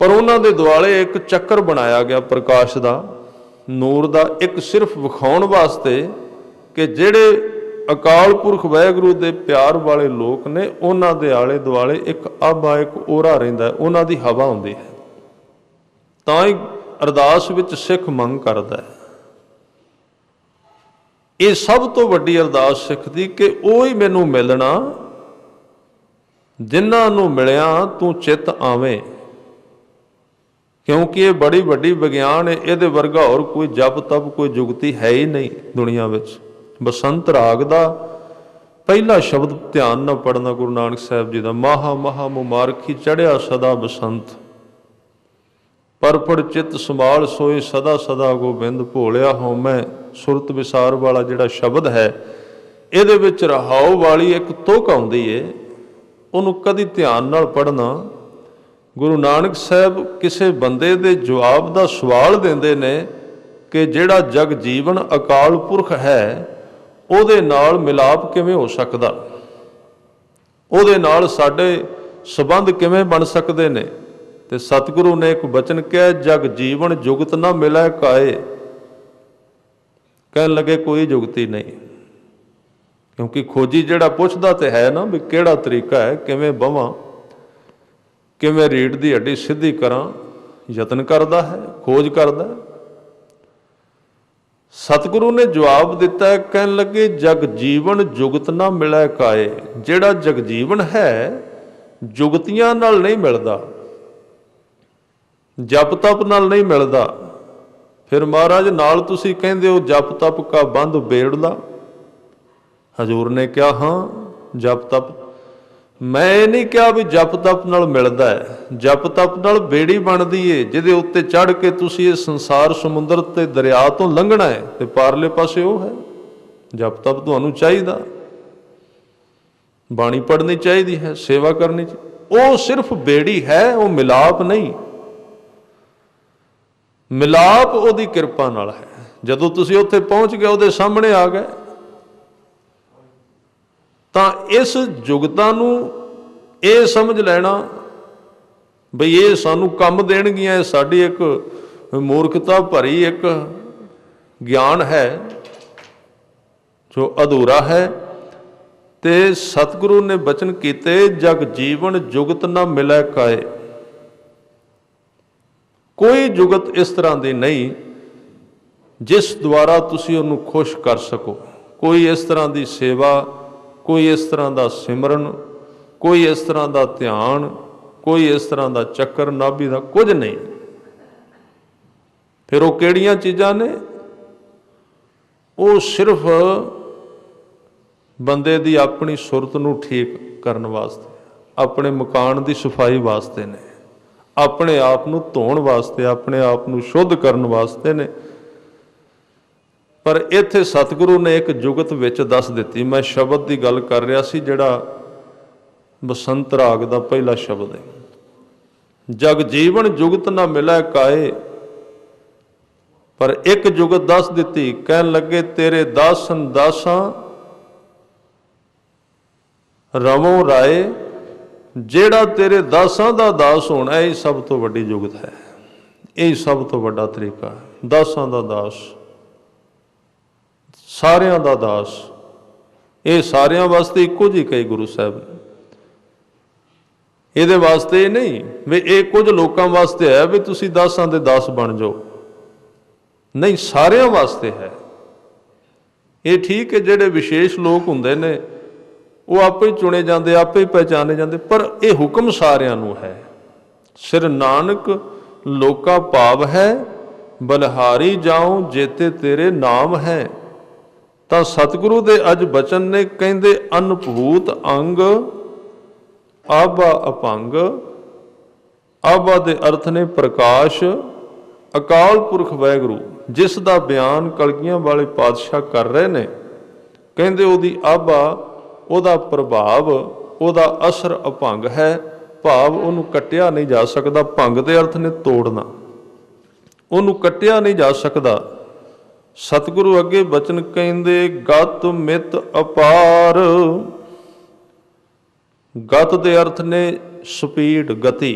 A: ਪਰ ਉਹਨਾਂ ਦੇ ਦੁਆਲੇ ਇੱਕ ਚੱਕਰ ਬਣਾਇਆ ਗਿਆ ਪ੍ਰਕਾਸ਼ ਦਾ, ਨੂਰ ਦਾ, ਇੱਕ ਸਿਰਫ ਵਿਖਾਉਣ ਵਾਸਤੇ ਕਿ ਜਿਹੜੇ ਅਕਾਲ ਪੁਰਖ ਵਾਹਿਗੁਰੂ ਦੇ ਪਿਆਰ ਵਾਲੇ ਲੋਕ ਨੇ ਉਹਨਾਂ ਦੇ ਆਲੇ ਦੁਆਲੇ ਇੱਕ ਅੱਬਾ, ਇੱਕ ਔਰਾ ਰਹਿੰਦਾ, ਉਹਨਾਂ ਦੀ ਹਵਾ ਹੁੰਦੀ ਹੈ। ਤਾਂ ਹੀ अरदास विच सिख मंग करदा है। ये सब तो वड्डी अरदास सिख दी कि ओ ही मैनू मिलना जिन्हां नूं मिलिया तू चित आवें, क्योंकि ये बड़ी वड्डी विग्यान है। इहदे वर्गा होर कोई जप तप, कोई जुगती है ही नहीं दुनिया विच। बसंत राग दा पहला शब्द ध्यान नाल पढ़ना गुरु नानक साहब जी दा, महा महा मुबारखी चढ़िया सदा बसंत, परफड़ चित संभाल सोए सदा सदा गोबिंद, भोलिया होमै सुरत विसार वाला जिहड़ा शब्द है, इहदे विच रहाओ वाली एक तुक आउंदी है। उहनूं कदी ध्यान नाल पढ़ना। गुरु नानक साहब किसी बंदे दे जवाब दा सवाल दिंदे ने कि जिहड़ा जग जीवन अकाल पुरख है ਉਹਦੇ नाल मिलाप किवें हो सकदा, ਉਹਦੇ नाल साडे संबंध किवें बन सकदे ने। ते सतगुरु ने एक बचन कहा, जग जीवन जुगत ना मिलै काए। कहन लगे कोई जुगती नहीं, क्योंकि खोजी जिहड़ा पुछदा ते है ना भी किहड़ा तरीका है, किवें बवां, किवें रीढ़ दी हड्डी सीधी करां, यतन करदा है, खोज करदा है। सतगुरु ने जवाब दिता है, कहन लगे जग जीवन जुगत ना मिलै काए। जिहड़ा जग जीवन है जुगतियां नाल नहीं मिलदा, जप तप नाल नहीं मिलदा। फिर महाराज नाल तुसी कहंदे हो जप तप का बंध बेड़दा। हजूर ने कहा हाँ जप तप, मैं नहीं कहा भी जप तप नाल मिलदा है। जप तप नाल बेड़ी बनदी है जिहदे उत्ते चढ़ के तुसी इस संसार समुंदर ते दरिया तो लंघना है, ते पारले पासे वो है। जप तप तुहानूं चाहीदा, बाणी पढ़नी चाहिदी है, सेवा करनी चाहिए। वो सिर्फ बेड़ी है, वो मिलाप नहीं। मिलाप ਉਹਦੀ ਕਿਰਪਾ ਨਾਲ ਹੈ। ਜਦੋਂ ਤੁਸੀਂ ਉੱਥੇ ਪਹੁੰਚ ਗਏ, ਉਹਦੇ ਸਾਹਮਣੇ ਆ ਗਏ, ਤਾਂ ਇਸ ਜੁਗਤਾਂ ਨੂੰ ਇਹ ਸਮਝ ਲੈਣਾ ਬਈ ਇਹ ਸਾਨੂੰ ਕੰਮ ਦੇਣਗੀਆਂ, ਇਹ ਸਾਡੀ ਇੱਕ ਮੂਰਖਤਾ ਭਰੀ ਇੱਕ ਗਿਆਨ ਹੈ ਜੋ ਅਧੂਰਾ ਹੈ। ਤੇ ਸਤਿਗੁਰੂ ਨੇ ਬਚਨ ਕੀਤੇ, ਜਗ ਜੀਵਨ ਜੁਗਤ ਨਾ ਮਿਲੈ ਕਾਏ। कोई जुगत इस तरह की नहीं जिस द्वारा तुसी उन्हें खुश कर सको। कोई इस तरह की सेवा, कोई इस तरह का सिमरन, कोई इस तरह का ध्यान, कोई इस तरह का चक्कर नाभि का कुछ नहीं। फिर वो किहड़ियां चीज़ां ने? वो सिर्फ बंदे की अपनी सुरत नूं ठीक करने वास्ते, अपने मकान की सफाई वास्ते ने, अपने आप नूं धोण वास्ते, अपने आप नूं शुद्ध करने वास्ते ने। पर इत्थे सतगुरु ने एक जुगत विच दस दिती। मैं शब्द की गल कर रहा सी, जिहड़ा बसंत राग का पहला शब्द है, जग जीवन जुगत ना मिलै काए। पर एक जुगत दस दिती, कहन लगे तेरे दासन दासां रवों राए। जेड़ा तेरे दासां दा दास होना, यही सब तो वड्डी जुगत है, यही सब तो वड्डा तरीका है। दासां दा दास, सारियां दा दास, ये सारियां वास्ते इक्को जी कई गुरु साहब ने। ये वास्ते नहीं भी ये कुछ लोगों वास्ते है भी तुसी दासां दे दास बन जाओ, नहीं, सारियां वास्ते है। ये ठीक है, जेडे विशेष लोग हुंदे ने वो आपे ही चुने जाते, आपे ही पहचाने जाते, पर यह हुक्म सारियां नूं है। सिर नानक लोका भाव है, बलिहारी जाऊं जेते तेरे नाम है। तो सतगुरु दे अज बचन ने कहंदे अनभूत अंग आबा अपंग। आबा दे अर्थ ने प्रकाश। अकाल पुरख वाहिगुरू जिस दा बयान कलगियां वाले पातशाह कर रहे ने, कहंदे ओदी आबा, ओदा प्रभाव, ओदा असर अपंग है। भाव उन्होंने कट्टिया नहीं जा सकता। भंग दे अर्थ ने तोड़ना, उन्होंने कट्टिया नहीं जा सकता। सतगुरु अगे बचन कहंदे गत मित अपार। गत दे अर्थ ने स्पीड, गति।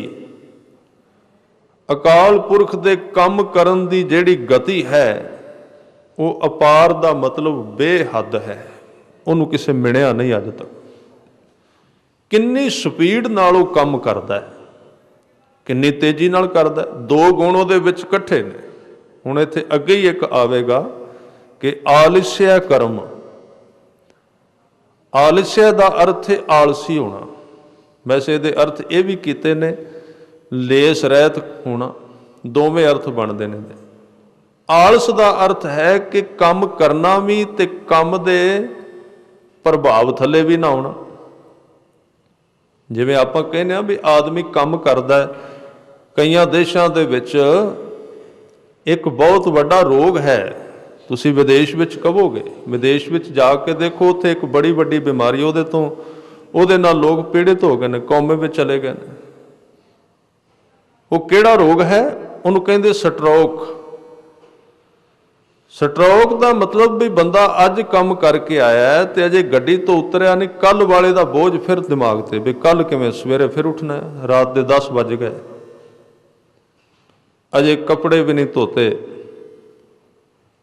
A: अकाल पुरख दे कम करन दी जिहड़ी गति है वो अपार दा मतलब बेहद है, उन्होंने किसे मिलिया नहीं अज तक। किन्नी स्पीड नाल वो कम करदा है, किन्नी तेजी नाल करदा है। दो गुण उहदे विच इकट्ठे ने। हुण इत्थे अगे ही एक आवेगा कि आलस्य कर्म। आलस्य दा अर्थ है आलसी होना। वैसे इहदे अर्थ ये भी कीते ने लेस रहत होना, दोवें अर्थ बनते हैं। आलस का अर्थ है कि काम करना भी ते काम दे प्रभाव थले भी ना आना। जिवें आपां कहने भी आदमी काम करदा है, कई देशों के विच एक बहुत वड्डा रोग है। तुसीं विदेश विच कहोगे, विदेश विच जाके देखो, उत्थे एक बड़ी वड्डी बीमारी उहदे नाल लोग पीड़ित हो गए ने, कौमे में चले गए ने। वो किहड़ा रोग है? उन्होंने कहते स्ट्रोक। स्ट्रोक का मतलब भी बंदा अज काम करके आया है तो अजे गड्डी तो उतरिया नहीं, कल वाले का बोझ फिर दिमाग से भी कल किवें सवेरे फिर उठना है। रात के 10 बज गए, अजे कपड़े भी नहीं धोते,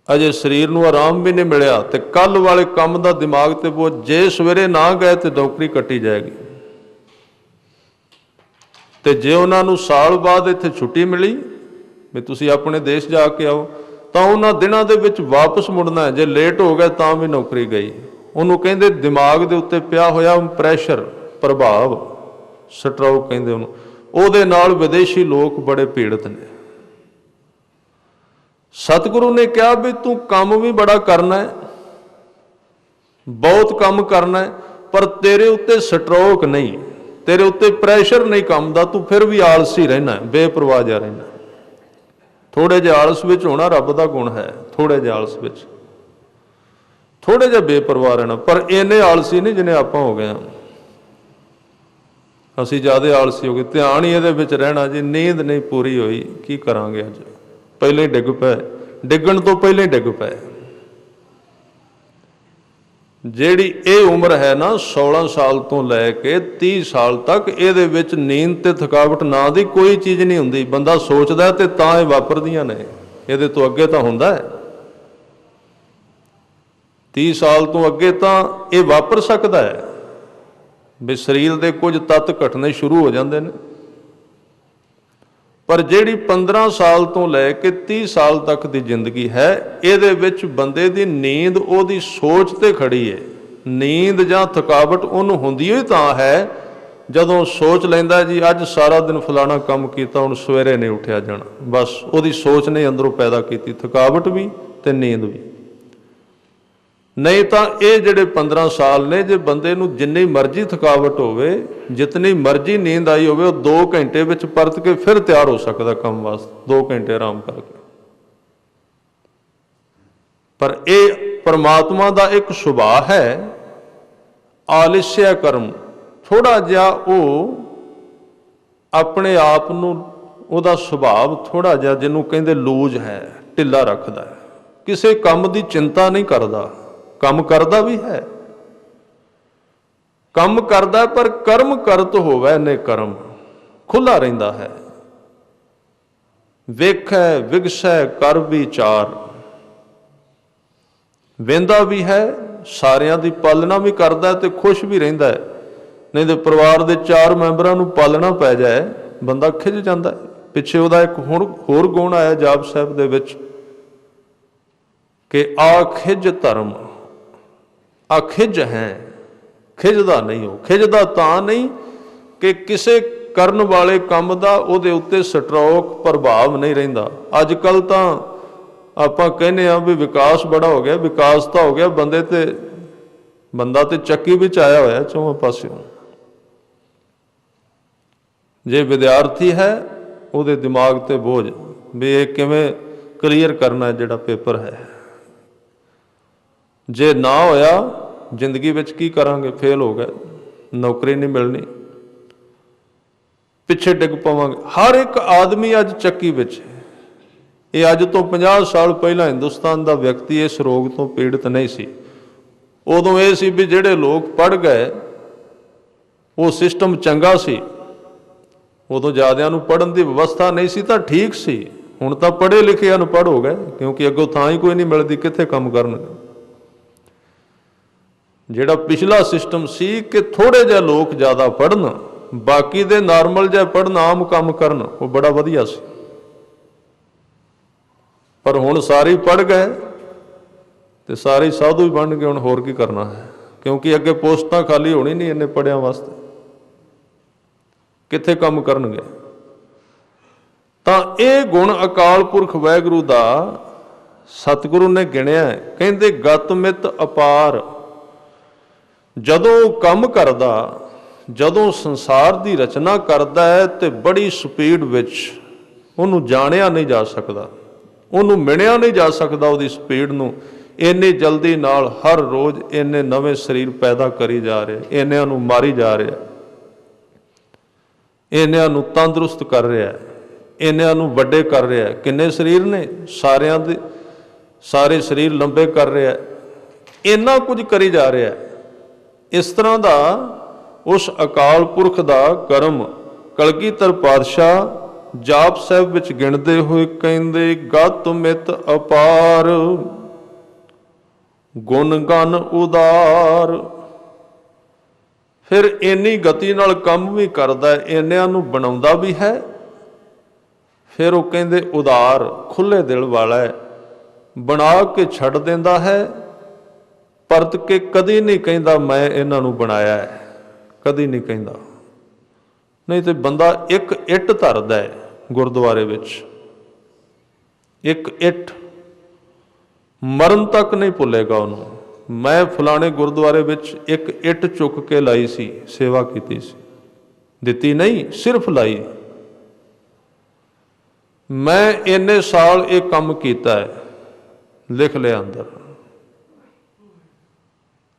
A: अजे शरीर नूं आराम भी नहीं मिलिया, तो कल वाले काम का दिमाग ते बोझ। जे सवेरे ना गए तो नौकरी कट्टी जाएगी, तो जे उन्होंने साल बाद इत्थे छुट्टी मिली भी तुसीं अपने देश जाके आओ, तो उन्होंने दिनों के विच वापस मुड़ना है। जे लेट हो गए तो भी नौकरी गई। उन्होंने कहते दिमाग के उत्ते पिया होया प्रैशर, प्रभाव, स्ट्रोक कहते उन्होंने। उहदे नाल विदेशी लोग बड़े पीड़ित ने। सतगुरु ने कहा भी तू काम भी बड़ा करना है, बहुत काम करना है, पर तेरे उत्ते स्ट्रोक नहीं, तेरे उत्ते प्रैशर नहीं काम दा, तू फिर भी आलसी रहना है, बेपरवाह जा रहना। थोड़े जे आलस विच होना रब दा गुण है, थोड़े जे आलस विच, थोड़े जे बेपरवाह रहना। पर इन्ने आलसी नहीं जिन्हें आपां हो गए। असीं ज़्यादा आलसी हो गए, ध्यान ही इहदे विच रहना जी। नींद नहीं पूरी हुई, की करांगे अज? पहले ही डिग पे, डिगण तो पहले ही डिग पे। जिहड़ी ये उम्र है ना 16 साल तो लैके 30 साल तक, इहदे विच नींद ते थकावट ना दी कोई चीज़ नहीं हुंदी। बंदा सोचदा ते तां ये वापरदियां ने, इहदे तो अगे तो हुंदा है। 30 साल तो अगे तो ये वापर सकता है भी शरीर के कुछ तत्त घटने शुरू हो जाते हैं। पर जिहड़ी 15 साल तो लैके 30 साल तक की जिंदगी है, इहदे विच बंदे दी नींद उहदी सोच ते खड़ी है। नींद जां थकावट उहनूं हुंदी ही तां है जदों सोच लैंदा जी अज सारा दिन फलाना काम कीता, हुण सवेरे नहीं उठिया जाना। बस उहदी सोच ने अंदरों पैदा कीती थकावट भी ते नींद भी। नहीं तो ये जिहड़े 15 साल ने, जे बंदे नूं जिन्नी मर्जी थकावट होवे, जितनी मर्जी नींद आई होवे, 2 घंटे विच परत के फिर तैयार हो सकदा काम वास्ते, 2 घंटे आराम करके। पर यह परमात्मा दा एक सुभाव है, आलस्य कर्म। थोड़ा जिहा वो अपने आप नूं, उहदा सुभाव थोड़ा जिहा जिन्हों कहंदे लूज है, ढिला रखदा है, किसी काम की चिंता नहीं करता। काम करदा भी है, काम करदा, पर कर्म करत होवे ने कर्म खुला रहिंदा है। वेखै विगसै कर विचार, वेंदा भी है, सारियां दी पालना भी करदा है ते खुश भी रहिंदा है। नहीं तो परिवार के 4 मैंबरां नूं पालना पै जाए, बंदा खिज जांदा है। पिछे उहदा एक होर गुण आया जाप साहिब दे विच कि आखिज धर्म, अखिज है, खिजदा नहीं। हो खिजदा तां नहीं कि किसी करन वाले काम दा उहदे उत्ते स्ट्रोक प्रभाव नहीं रहिंदा। अजकल तां आपां कहने आ भी विकास बड़ा हो गया, विकास तो हो गया, बंदा तो चक्की विच आया होया चौहां पासियों। जे विद्यार्थी है, उहदे दिमाग ते बोझ भी ये किवें क्लीयर करना है जिहड़ा पेपर है। जे ना होया जिंदगी विच की करांगे, फेल हो गए, नौकरी नहीं मिलनी, पिछे डिग पवांगे। हर एक आदमी अज चक्की विच है। ये अज तो 50 साल पहला हिंदुस्तान का व्यक्ति इस रोग तो पीड़ित नहीं सी। उदों ये सी भी जिहड़े लोग पढ़ गए वो सिस्टम चंगा सी। उदों ज़्यादिਆਂ ਨੂੰ पढ़न की व्यवस्था नहीं सी तो ठीक सी। हुण तो पढ़े लिखे अनपढ़ हो गए, क्योंकि अगों थां ही कोई नहीं मिलती, कित्थे काम करनगे। जिहड़ा पिछला सिस्टम सी कि थोड़े जिहे लोग ज़्यादा पढ़न, बाकी दे नॉर्मल जिहे पढ़न, आम काम करन, वो बड़ा वधिया सी। पर हुण सारे पढ़ गए तो सारे साधु ही बन गए। हुण होर की करना है, क्योंकि अगे पोस्टां खाली होनी नहीं इन्ने पढ़िया वास्ते, कित्थे काम करनगे। तां ये गुण अकाल पुरख वाहिगुरू दा सतगुरु ने गिणिया है। कहंदे गत मित अपार, जदों काम करदा, जदों संसार की रचना करदा है तो बड़ी स्पीड विच उहनूं जाणिया नहीं जा सकदा, उहनूं मिणिया नहीं जा सकदा। उहदी स्पीड नूं इन्नी जल्दी नाल हर रोज़ इन्ने नवे शरीर पैदा करी जा रहे, इन्नियां नूं मारी जा रहा, इन्नियां नूं तंदुरुस्त कर रहा है, इन्नियां नूं वड्डे कर रहा है। किन्ने शरीर ने, सारियां दे सारे शरीर लंबे कर रहा है, इन्ना कुछ करी जा रहा है। इस तरह का उस अकाल पुरख का कर्म कलगीधर पातशाह जाप साहिब विच गिणदे हुए कहंदे गत मित अपार, गुण गन उदार। फिर इन्नी गति नाल काम भी करदा है, इन्नियां नूं बनाउंदा भी है। फिर वो कहंदे उदार, खुले दिल वाला है, बना के छड्ड दिंदा है, परत के कदी नहीं कहंदा मैं इन्हां नूं बनाया है, कदी नहीं कहंदा। नहीं तो बंदा एक इट धरदा है गुरुद्वारे विच, एक इट मरण तक नहीं भुलेगा उन्होंने। मैं फलाने गुरुद्वारे विच एक इट चुक के लाई सी, सेवा की सी, दिती नहीं, सिर्फ लाई। मैं इन्ने साल एक काम किया है, लिख लिया अंदर,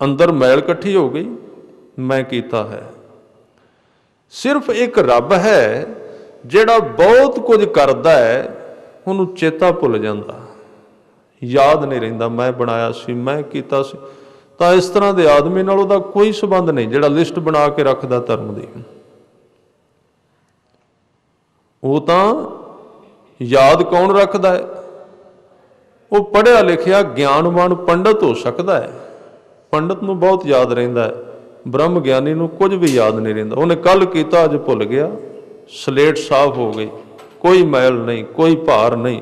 A: अंदर मैल इकट्ठी हो गई, मैं किया है। सिर्फ एक रब है जिहड़ा बहुत कुछ करता है, उन्होंने चेता भुल जाता, याद नहीं रहिंदा मैं बनाया सी, मैं कीता सी। तो इस तरह के आदमी नाल उहदा कोई संबंध नहीं जिहड़ा लिस्ट बना के रखदा धर्म दी। वो तो याद कौन रखदा है? वो पढ़िया लिखिया ज्ञानवान पंडित हो सकता है, पंडित नूं बहुत याद रहिंदा है, ब्रह्म ज्ञानी नूं कुछ भी याद नहीं रहिंदा। उन्हें कल कीता अज भुल गया, स्लेट साफ हो गई, कोई मैल नहीं, कोई भार नहीं।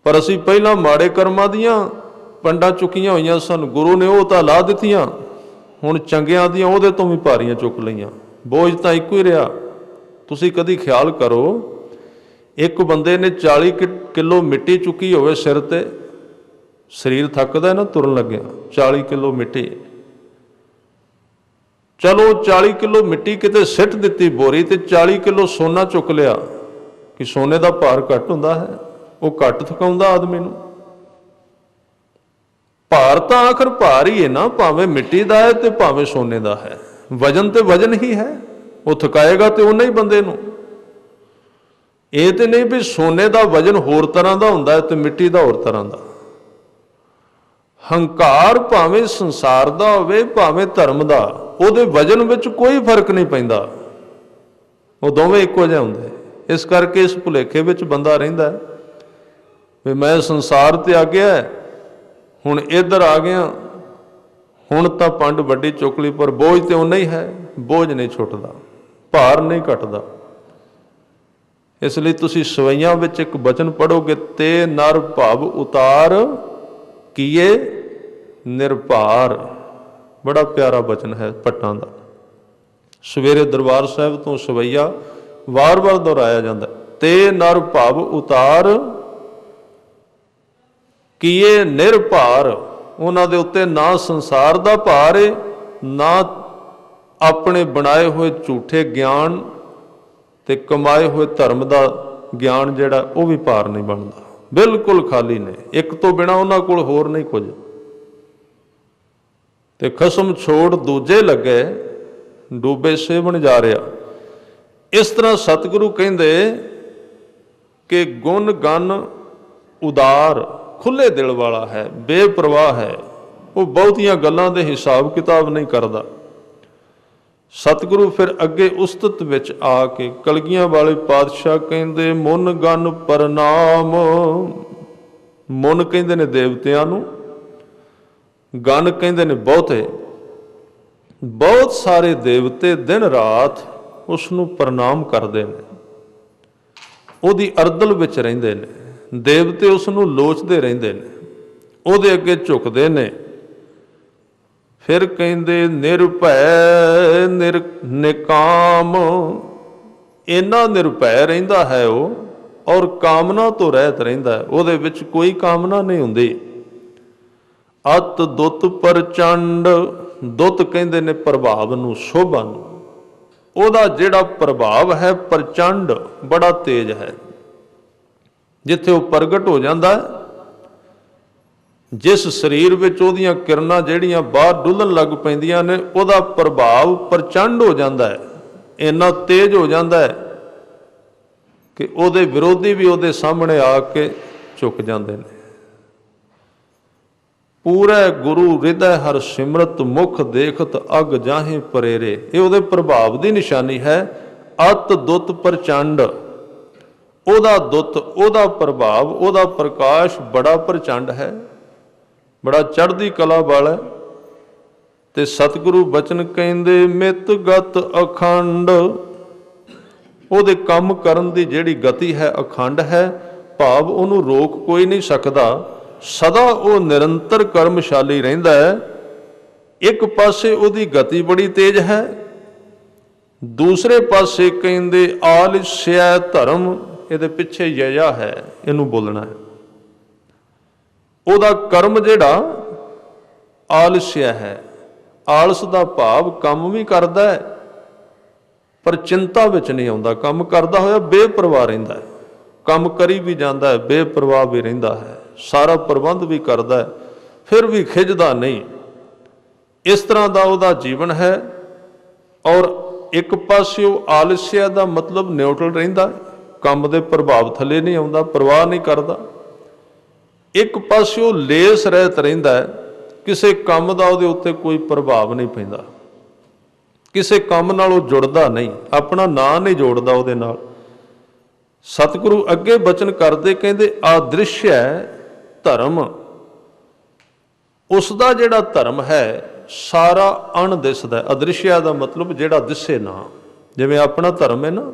A: पर असी पहला माड़े कर्मां दियां पंडां चुकियां होईयां सन, गुरु ने वो तां ला दित्तियां, हुण चंगियां दियां ਉਹਦੇ ਤੋਂ भी भारियां चुक लईयां। बोझ तां इक्को ही रहा। तुसीं कदी ख्याल करो, एक बंदे ने 40 किलो मिट्टी चुकी होवे सिर ते, शरीर थकदा ना तुरन लग्या, 40 किलो मिट्टी। चलो 40 किलो मिट्टी किते सिट दित्ती बोरी ते 40 किलो सोना चुक लिया, कि सोने का भार घट हुंदा है, वो घट थकाउंदा आदमी नूं। भार तां आखिर भार ही है ना, भावें मिट्टी का है तो भावें सोने का है, वजन तो वजन ही है, वो थकाएगा तो उन्ना ही बंदे नूं। ये तो नहीं भी सोने का वजन होर तरह का हुंदा है तो मिट्टी का होर तरह का। हंकार भावें संसार का होवे भावें धर्म का, ਉਹਦੇ वजन ਵਿੱਚ कोई फर्क नहीं पैंदा, वो दोवें ਇੱਕੋ ਜਿਹੇ ਹੁੰਦੇ। इस करके इस भुलेखे ਵਿੱਚ ਬੰਦਾ ਰਹਿੰਦਾ भी मैं संसार ते आ गया, हुण इधर आ गया, हुण तां पंड वड्डी चुक लई, पर बोझ ते उन्ना ही है, बोझ नहीं छुटदा, भार नहीं घटदा। इसलिए तुसीं सवैयां ਵਿੱਚ एक वचन पढ़ोगे, ते नर भाव उतार किए निरभार। बड़ा प्यारा वचन है भट्टां दा। सवेरे दरबार साहिब तो सवैया वार वार दोहराया जाता, ते नर भाव उतार किए निरभार। उन्हां दे उत्ते ना संसार दा भार है, ना अपने बनाए हुए झूठे ज्ञान ते कमाए हुए धर्म का ज्ञान जिहड़ा वो भी भार नहीं बनता, बिल्कुल खाली ने। एक तो बिना उन्हां कोल होर नहीं कुछ, ते खसम छोड़ दूजे लगे, डूबे सेवन जा रहा। इस तरह सतगुरु कहंदे कि गुण गन उदार, खुले दिल वाला है, बेपरवाह है, वो बहुतियां गल्लां दे हिसाब किताब नहीं करता। सतगुरु फिर अगे उस्तत विच आके कलगियां वाले पातशाह कहंदे, मुन गन प्रणाम। मुन कहंदे ने देवतियां नूं, गण कहंदे ने बहुते, बहुत सारे देवते दिन रात उसनूं प्रणाम करते हैं, उहदी अरदल विच रहिंदे ने। देवते उसनूं लोचदे रहिंदे ने, उहदे अगे झुकदे ने। फिर कहंदे निरभै निकाम, इन्ना निर्भय रहिंदा है वो, और कामना तो रहत रहिंदा है, उहदे विच कोई कामना नहीं हुंदी। अत दुत प्रचंड, दुत कहंदे ने प्रभाव नूं, शोभा नूं, ਉਹਦਾ ਜਿਹੜਾ ਪ੍ਰਭਾਵ ਹੈ ਪ੍ਰਚੰਡ, बड़ा तेज है। जिथे वो प्रगट हो जाता है, जिस शरीर विच ਉਹਦੀਆਂ किरणां ਜਿਹੜੀਆਂ बाहर डुलन लग पैंदियां ने, ਉਹਦਾ प्रभाव प्रचंड हो जाता है, इन्ना तेज हो जाता है कि ਉਹਦੇ विरोधी भी ਉਹਦੇ सामने आके झुक जाते हैं। पूरे गुरु हृदय हर सिमरत, मुख देखत अग जाहे परेरे। ये ਉਹਦੇ प्रभाव की निशानी है। अत दुत प्रचंड, ਉਹਦਾ दुत, ਉਹਦਾ प्रभाव, ਉਹਦਾ प्रकाश बड़ा प्रचंड है, बड़ा चढ़दी कला वाला। ते सतगुरु बचन कहंदे मित गत अखंड, ਉਹਦੇ ਕੰਮ ਕਰਨ ਦੀ ਜਿਹੜੀ गति है अखंड है, भाव ਉਹਨੂੰ रोक कोई नहीं सकता। सदा वो निरंतर कर्मशाली रहिंदा है। एक पासे ਉਹਦੀ गति बड़ी तेज है, दूसरे पासे कहंदे आलस्या धर्म, ਇਹਦੇ पिछे यया है, इनू बोलना है। ਉਹਦਾ कर्म ਜਿਹੜਾ आलस्या है, आलस ਦਾ भाव ਕੰਮ भी करता है पर चिंता विच नहीं आउंदा, ਕੰਮ करदा होया बेपरवाह रहिंदा है, ਕੰਮ करी भी जाता है, बेपरवाह भी रहिंदा है, सारा प्रबंध भी करता है, फिर भी खिजदा नहीं। इस तरह का वह जीवन है। और एक पासे आलस्या का मतलब न्यूट्रल रहिंदा, काम के प्रभाव थले नहीं आउंदा, परवाह नहीं करता। एक पासे लेस रहत रहिंदा है, किसी काम का उहदे उत्ते कोई प्रभाव नहीं पैंदा, किसी काम नाल वो जुड़दा नहीं, अपना नां नहीं जोड़दा उहदे नाल। सतगुरु अगे बचन करते कहते आदृश्य धर्म, उसका जिहड़ा धर्म है सारा अणदिसदा। अदृश्य का मतलब जिहड़ा दिसे ना, जिवें अपना धर्म है ना,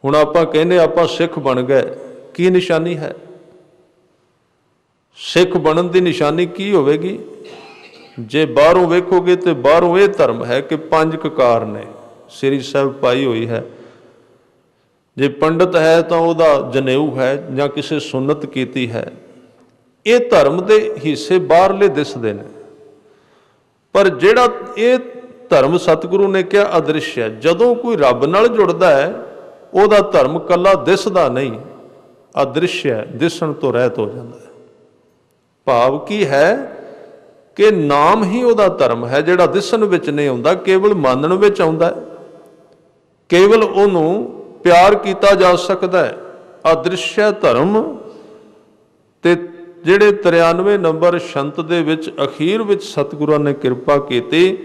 A: ਹੁਣ ਆਪਾਂ ਕਹਿੰਦੇ ਆਪਾਂ ਸਿੱਖ ਬਣ ਗਏ, ਕੀ ਨਿਸ਼ਾਨੀ ਹੈ? ਸਿੱਖ ਬਣਨ ਦੀ ਨਿਸ਼ਾਨੀ ਕੀ ਹੋਵੇਗੀ? ਜੇ ਬਾਹਰੋਂ ਵੇਖੋਗੇ ਤੇ ਬਾਹਰੋਂ ਇਹ ਧਰਮ ਹੈ ਕਿ 5 ਕਕਾਰ ਨੇ, ਸ੍ਰੀ ਸਾਹਿਬ ਪਾਈ ਹੋਈ ਹੈ। ਜੇ ਪੰਡਤ ਹੈ ਤਾਂ ਉਹਦਾ ਜਨੇਊ ਹੈ ਜਾਂ ਕਿਸੇ ਸੁੰਨਤ ਕੀਤੀ ਹੈ। ਇਹ ਧਰਮ ਦੇ ਹਿੱਸੇ ਬਾਹਰਲੇ ਦਿਸਦੇ ਨੇ, ਪਰ ਜਿਹੜਾ ਇਹ ਧਰਮ ਸਤਿਗੁਰੂ ਨੇ ਕਿਹਾ ਅਦ੍ਰਿਸ਼ ਹੈ। ਜਦੋਂ ਕੋਈ ਰੱਬ ਨਾਲ ਜੁੜਦਾ ਹੈ ਉਹਦਾ ਧਰਮ ਕੱਲਾ ਦਿਸਦਾ ਨਹੀਂ, ਅਦ੍ਰਿਸ਼ ਹੈ, ਦਿਸਣ ਤੋਂ ਰਹਿਤ ਹੋ ਜਾਂਦਾ ਹੈ। ਭਾਵ ਕੀ ਹੈ ਕਿ ਨਾਮ ਹੀ ਉਹਦਾ ਧਰਮ ਹੈ, ਜਿਹੜਾ ਦਿਸਣ ਵਿੱਚ ਨਹੀਂ ਆਉਂਦਾ, ਕੇਵਲ ਮੰਨਣ ਵਿੱਚ ਆਉਂਦਾ ਹੈ। ਕੇਵਲ ਉਹਨੂੰ ਪਿਆਰ ਕੀਤਾ ਜਾ ਸਕਦਾ ਹੈ। ਅਦ੍ਰਿਸ਼ ਧਰਮ। ਤੇ ਜਿਹੜੇ 93 ਨੰਬਰ ਸ਼ੰਤ ਦੇ ਵਿੱਚ ਅਖੀਰ ਵਿੱਚ ਸਤਿਗੁਰਾਂ ਨੇ ਕਿਰਪਾ ਕੀਤੀ,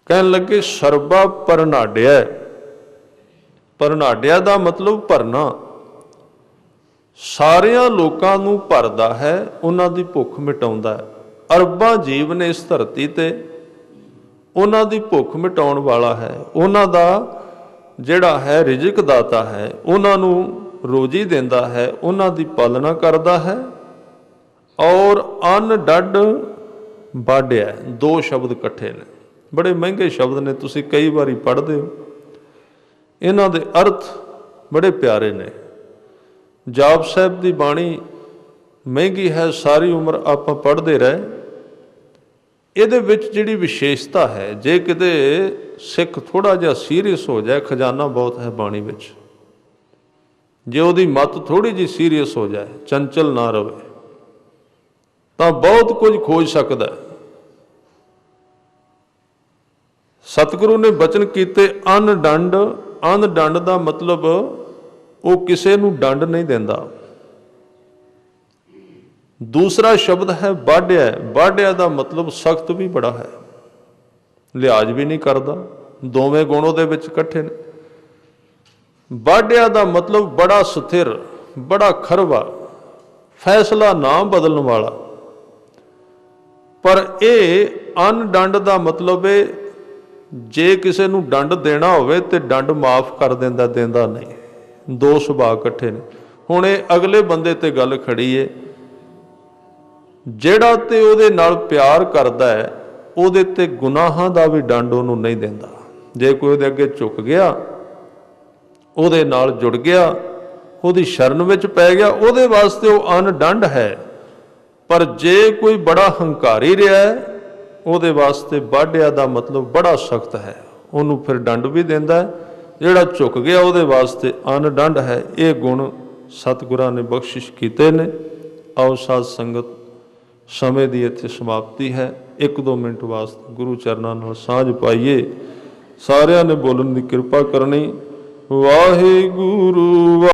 A: ਕਹਿਣ ਲੱਗੇ ਸਰਬਾ ਪਰਨਾਡਿਆ। ਪਰਨਾਡਿਆ ਦਾ ਮਤਲਬ ਭਰਨਾ, ਸਾਰਿਆਂ ਲੋਕਾਂ ਨੂੰ ਭਰਦਾ ਹੈ, ਉਹਨਾਂ ਦੀ ਭੁੱਖ ਮਿਟਾਉਂਦਾ ਹੈ। ਅਰਬਾਂ ਜੀਵ ਨੇ ਇਸ ਧਰਤੀ ਤੇ, ਉਹਨਾਂ ਦੀ ਭੁੱਖ ਮਿਟਾਉਣ ਵਾਲਾ ਹੈ। ਉਹਨਾਂ ਦਾ ਜਿਹੜਾ ਹੈ ਰਿਜ਼ਕ ਦਾਤਾ ਹੈ, ਉਹਨਾਂ ਨੂੰ ਰੋਜੀ ਦਿੰਦਾ ਹੈ, ਉਹਨਾਂ ਦੀ ਪਾਲਣਾ ਕਰਦਾ ਹੈ। ਔਰ ਅੰਨ ਡੱਡ ਬਾਢਿਆ, 2 ਸ਼ਬਦ ਇਕੱਠੇ ਨੇ, ਬੜੇ ਮਹਿੰਗੇ ਸ਼ਬਦ ਨੇ, ਤੁਸੀਂ ਕਈ ਵਾਰੀ ਪੜ੍ਹਦੇ ਹੋ। ਇਹਨਾਂ ਦੇ ਅਰਥ ਬੜੇ ਪਿਆਰੇ ਨੇ। ਜਾਪ ਸਾਹਿਬ ਦੀ ਬਾਣੀ ਮਹਿੰਗੀ ਹੈ, ਸਾਰੀ ਉਮਰ ਆਪਾਂ ਪੜ੍ਹਦੇ ਰਹੇ। ਇਹਦੇ ਵਿੱਚ ਜਿਹੜੀ ਵਿਸ਼ੇਸ਼ਤਾ ਹੈ, ਜੇ ਕਿਤੇ ਸਿੱਖ ਥੋੜ੍ਹਾ ਜਿਹਾ ਸੀਰੀਅਸ ਹੋ ਜਾਏ, ਖਜ਼ਾਨਾ ਬਹੁਤ ਹੈ ਬਾਣੀ ਵਿੱਚ। ਜੇ ਉਹਦੀ ਮੱਤ ਥੋੜ੍ਹੀ ਜਿਹੀ ਸੀਰੀਅਸ ਹੋ ਜਾਏ, ਚੰਚਲ ਨਾ ਰਵੇ, ਤਾਂ ਬਹੁਤ ਕੁਝ ਖੋਜ ਸਕਦਾ ਹੈ। ਸਤਿਗੁਰੂ ਨੇ ਬਚਨ ਕੀਤੇ ਅੰਨ ਡੰਡ। ਅੰਨ ਡੰਡ ਦਾ ਮਤਲਬ ਉਹ ਕਿਸੇ ਨੂੰ ਡੰਡ ਨਹੀਂ ਦਿੰਦਾ। ਦੂਸਰਾ ਸ਼ਬਦ ਹੈ ਬਾਢਿਆ। ਬਾਢਿਆ ਦਾ ਮਤਲਬ ਸਖਤ ਵੀ ਬੜਾ ਹੈ, ਲਿਹਾਜ਼ ਵੀ ਨਹੀਂ ਕਰਦਾ। ਦੋਵੇਂ ਗੁਣ ਉਹਦੇ ਵਿੱਚ ਇਕੱਠੇ ਨੇ। ਬਾਢਿਆ ਦਾ ਮਤਲਬ ਬੜਾ ਸਥਿਰ, ਬੜਾ ਖਰਵਾ, ਫੈਸਲਾ ਨਾ ਬਦਲਣ ਵਾਲਾ। ਪਰ ਇਹ ਅੰਨ ਡੰਡ ਦਾ ਮਤਲਬ ਹੈ ਜੇ ਕਿਸੇ ਨੂੰ ਡੰਡ ਦੇਣਾ ਹੋਵੇ ਤੇ ਡੰਡ ਮਾਫ ਕਰ ਦਿੰਦਾ, ਦਿੰਦਾ ਨਹੀਂ। 2 ਸੁਭਾਅ ਇਕੱਠੇ ਨੇ। ਹੁਣ ਇਹ ਅਗਲੇ ਬੰਦੇ ਤੇ ਗੱਲ ਖੜੀ ਹੈ, ਜਿਹੜਾ ਤੇ ਉਹਦੇ ਨਾਲ ਪਿਆਰ ਕਰਦਾ ਹੈ, ਉਹਦੇ ਤੇ ਗੁਨਾਹਾਂ ਦਾ ਵੀ ਡੰਡ ਉਹਨੂੰ ਨਹੀਂ ਦਿੰਦਾ। ਜੇ ਕੋਈ ਉਹਦੇ ਅੱਗੇ ਝੁਕ ਗਿਆ, ਉਹਦੇ ਨਾਲ ਜੁੜ ਗਿਆ, ਉਹਦੀ ਸ਼ਰਨ ਵਿੱਚ ਪੈ ਗਿਆ, ਉਹਦੇ ਵਾਸਤੇ ਉਹ ਅੰਨ ਡੰਡ ਹੈ। ਪਰ ਜੇ ਕੋਈ ਬੜਾ ਹੰਕਾਰੀ ਰਿਹਾ ਹੈ, ਉਹਦੇ ਵਾਸਤੇ ਬਾਢਿਆ ਦਾ ਮਤਲਬ ਬੜਾ ਸਖਤ ਹੈ, ਉਹਨੂੰ ਫਿਰ ਡੰਡ ਵੀ ਦਿੰਦਾ ਹੈ। ਜਿਹੜਾ ਝੁਕ ਗਿਆ ਉਹਦੇ ਵਾਸਤੇ ਅੰਨ ਡੰਡ ਹੈ। ਇਹ ਗੁਣ ਸਤਿਗੁਰਾਂ ਨੇ ਬਖਸ਼ਿਸ਼ ਕੀਤੇ ਨੇ। ਆਓ ਸਾਧ ਸੰਗਤ, ਸਮੇਂ ਦੀ ਇੱਥੇ ਸਮਾਪਤੀ ਹੈ। 1-2 ਮਿੰਟ ਵਾਸਤੇ ਗੁਰੂ ਚਰਨਾਂ ਨਾਲ ਸਾਂਝ ਪਾਈਏ। ਸਾਰਿਆਂ ਨੇ ਬੋਲਣ ਦੀ ਕਿਰਪਾ ਕਰਨੀ। ਵਾਹਿਗੁਰੂ।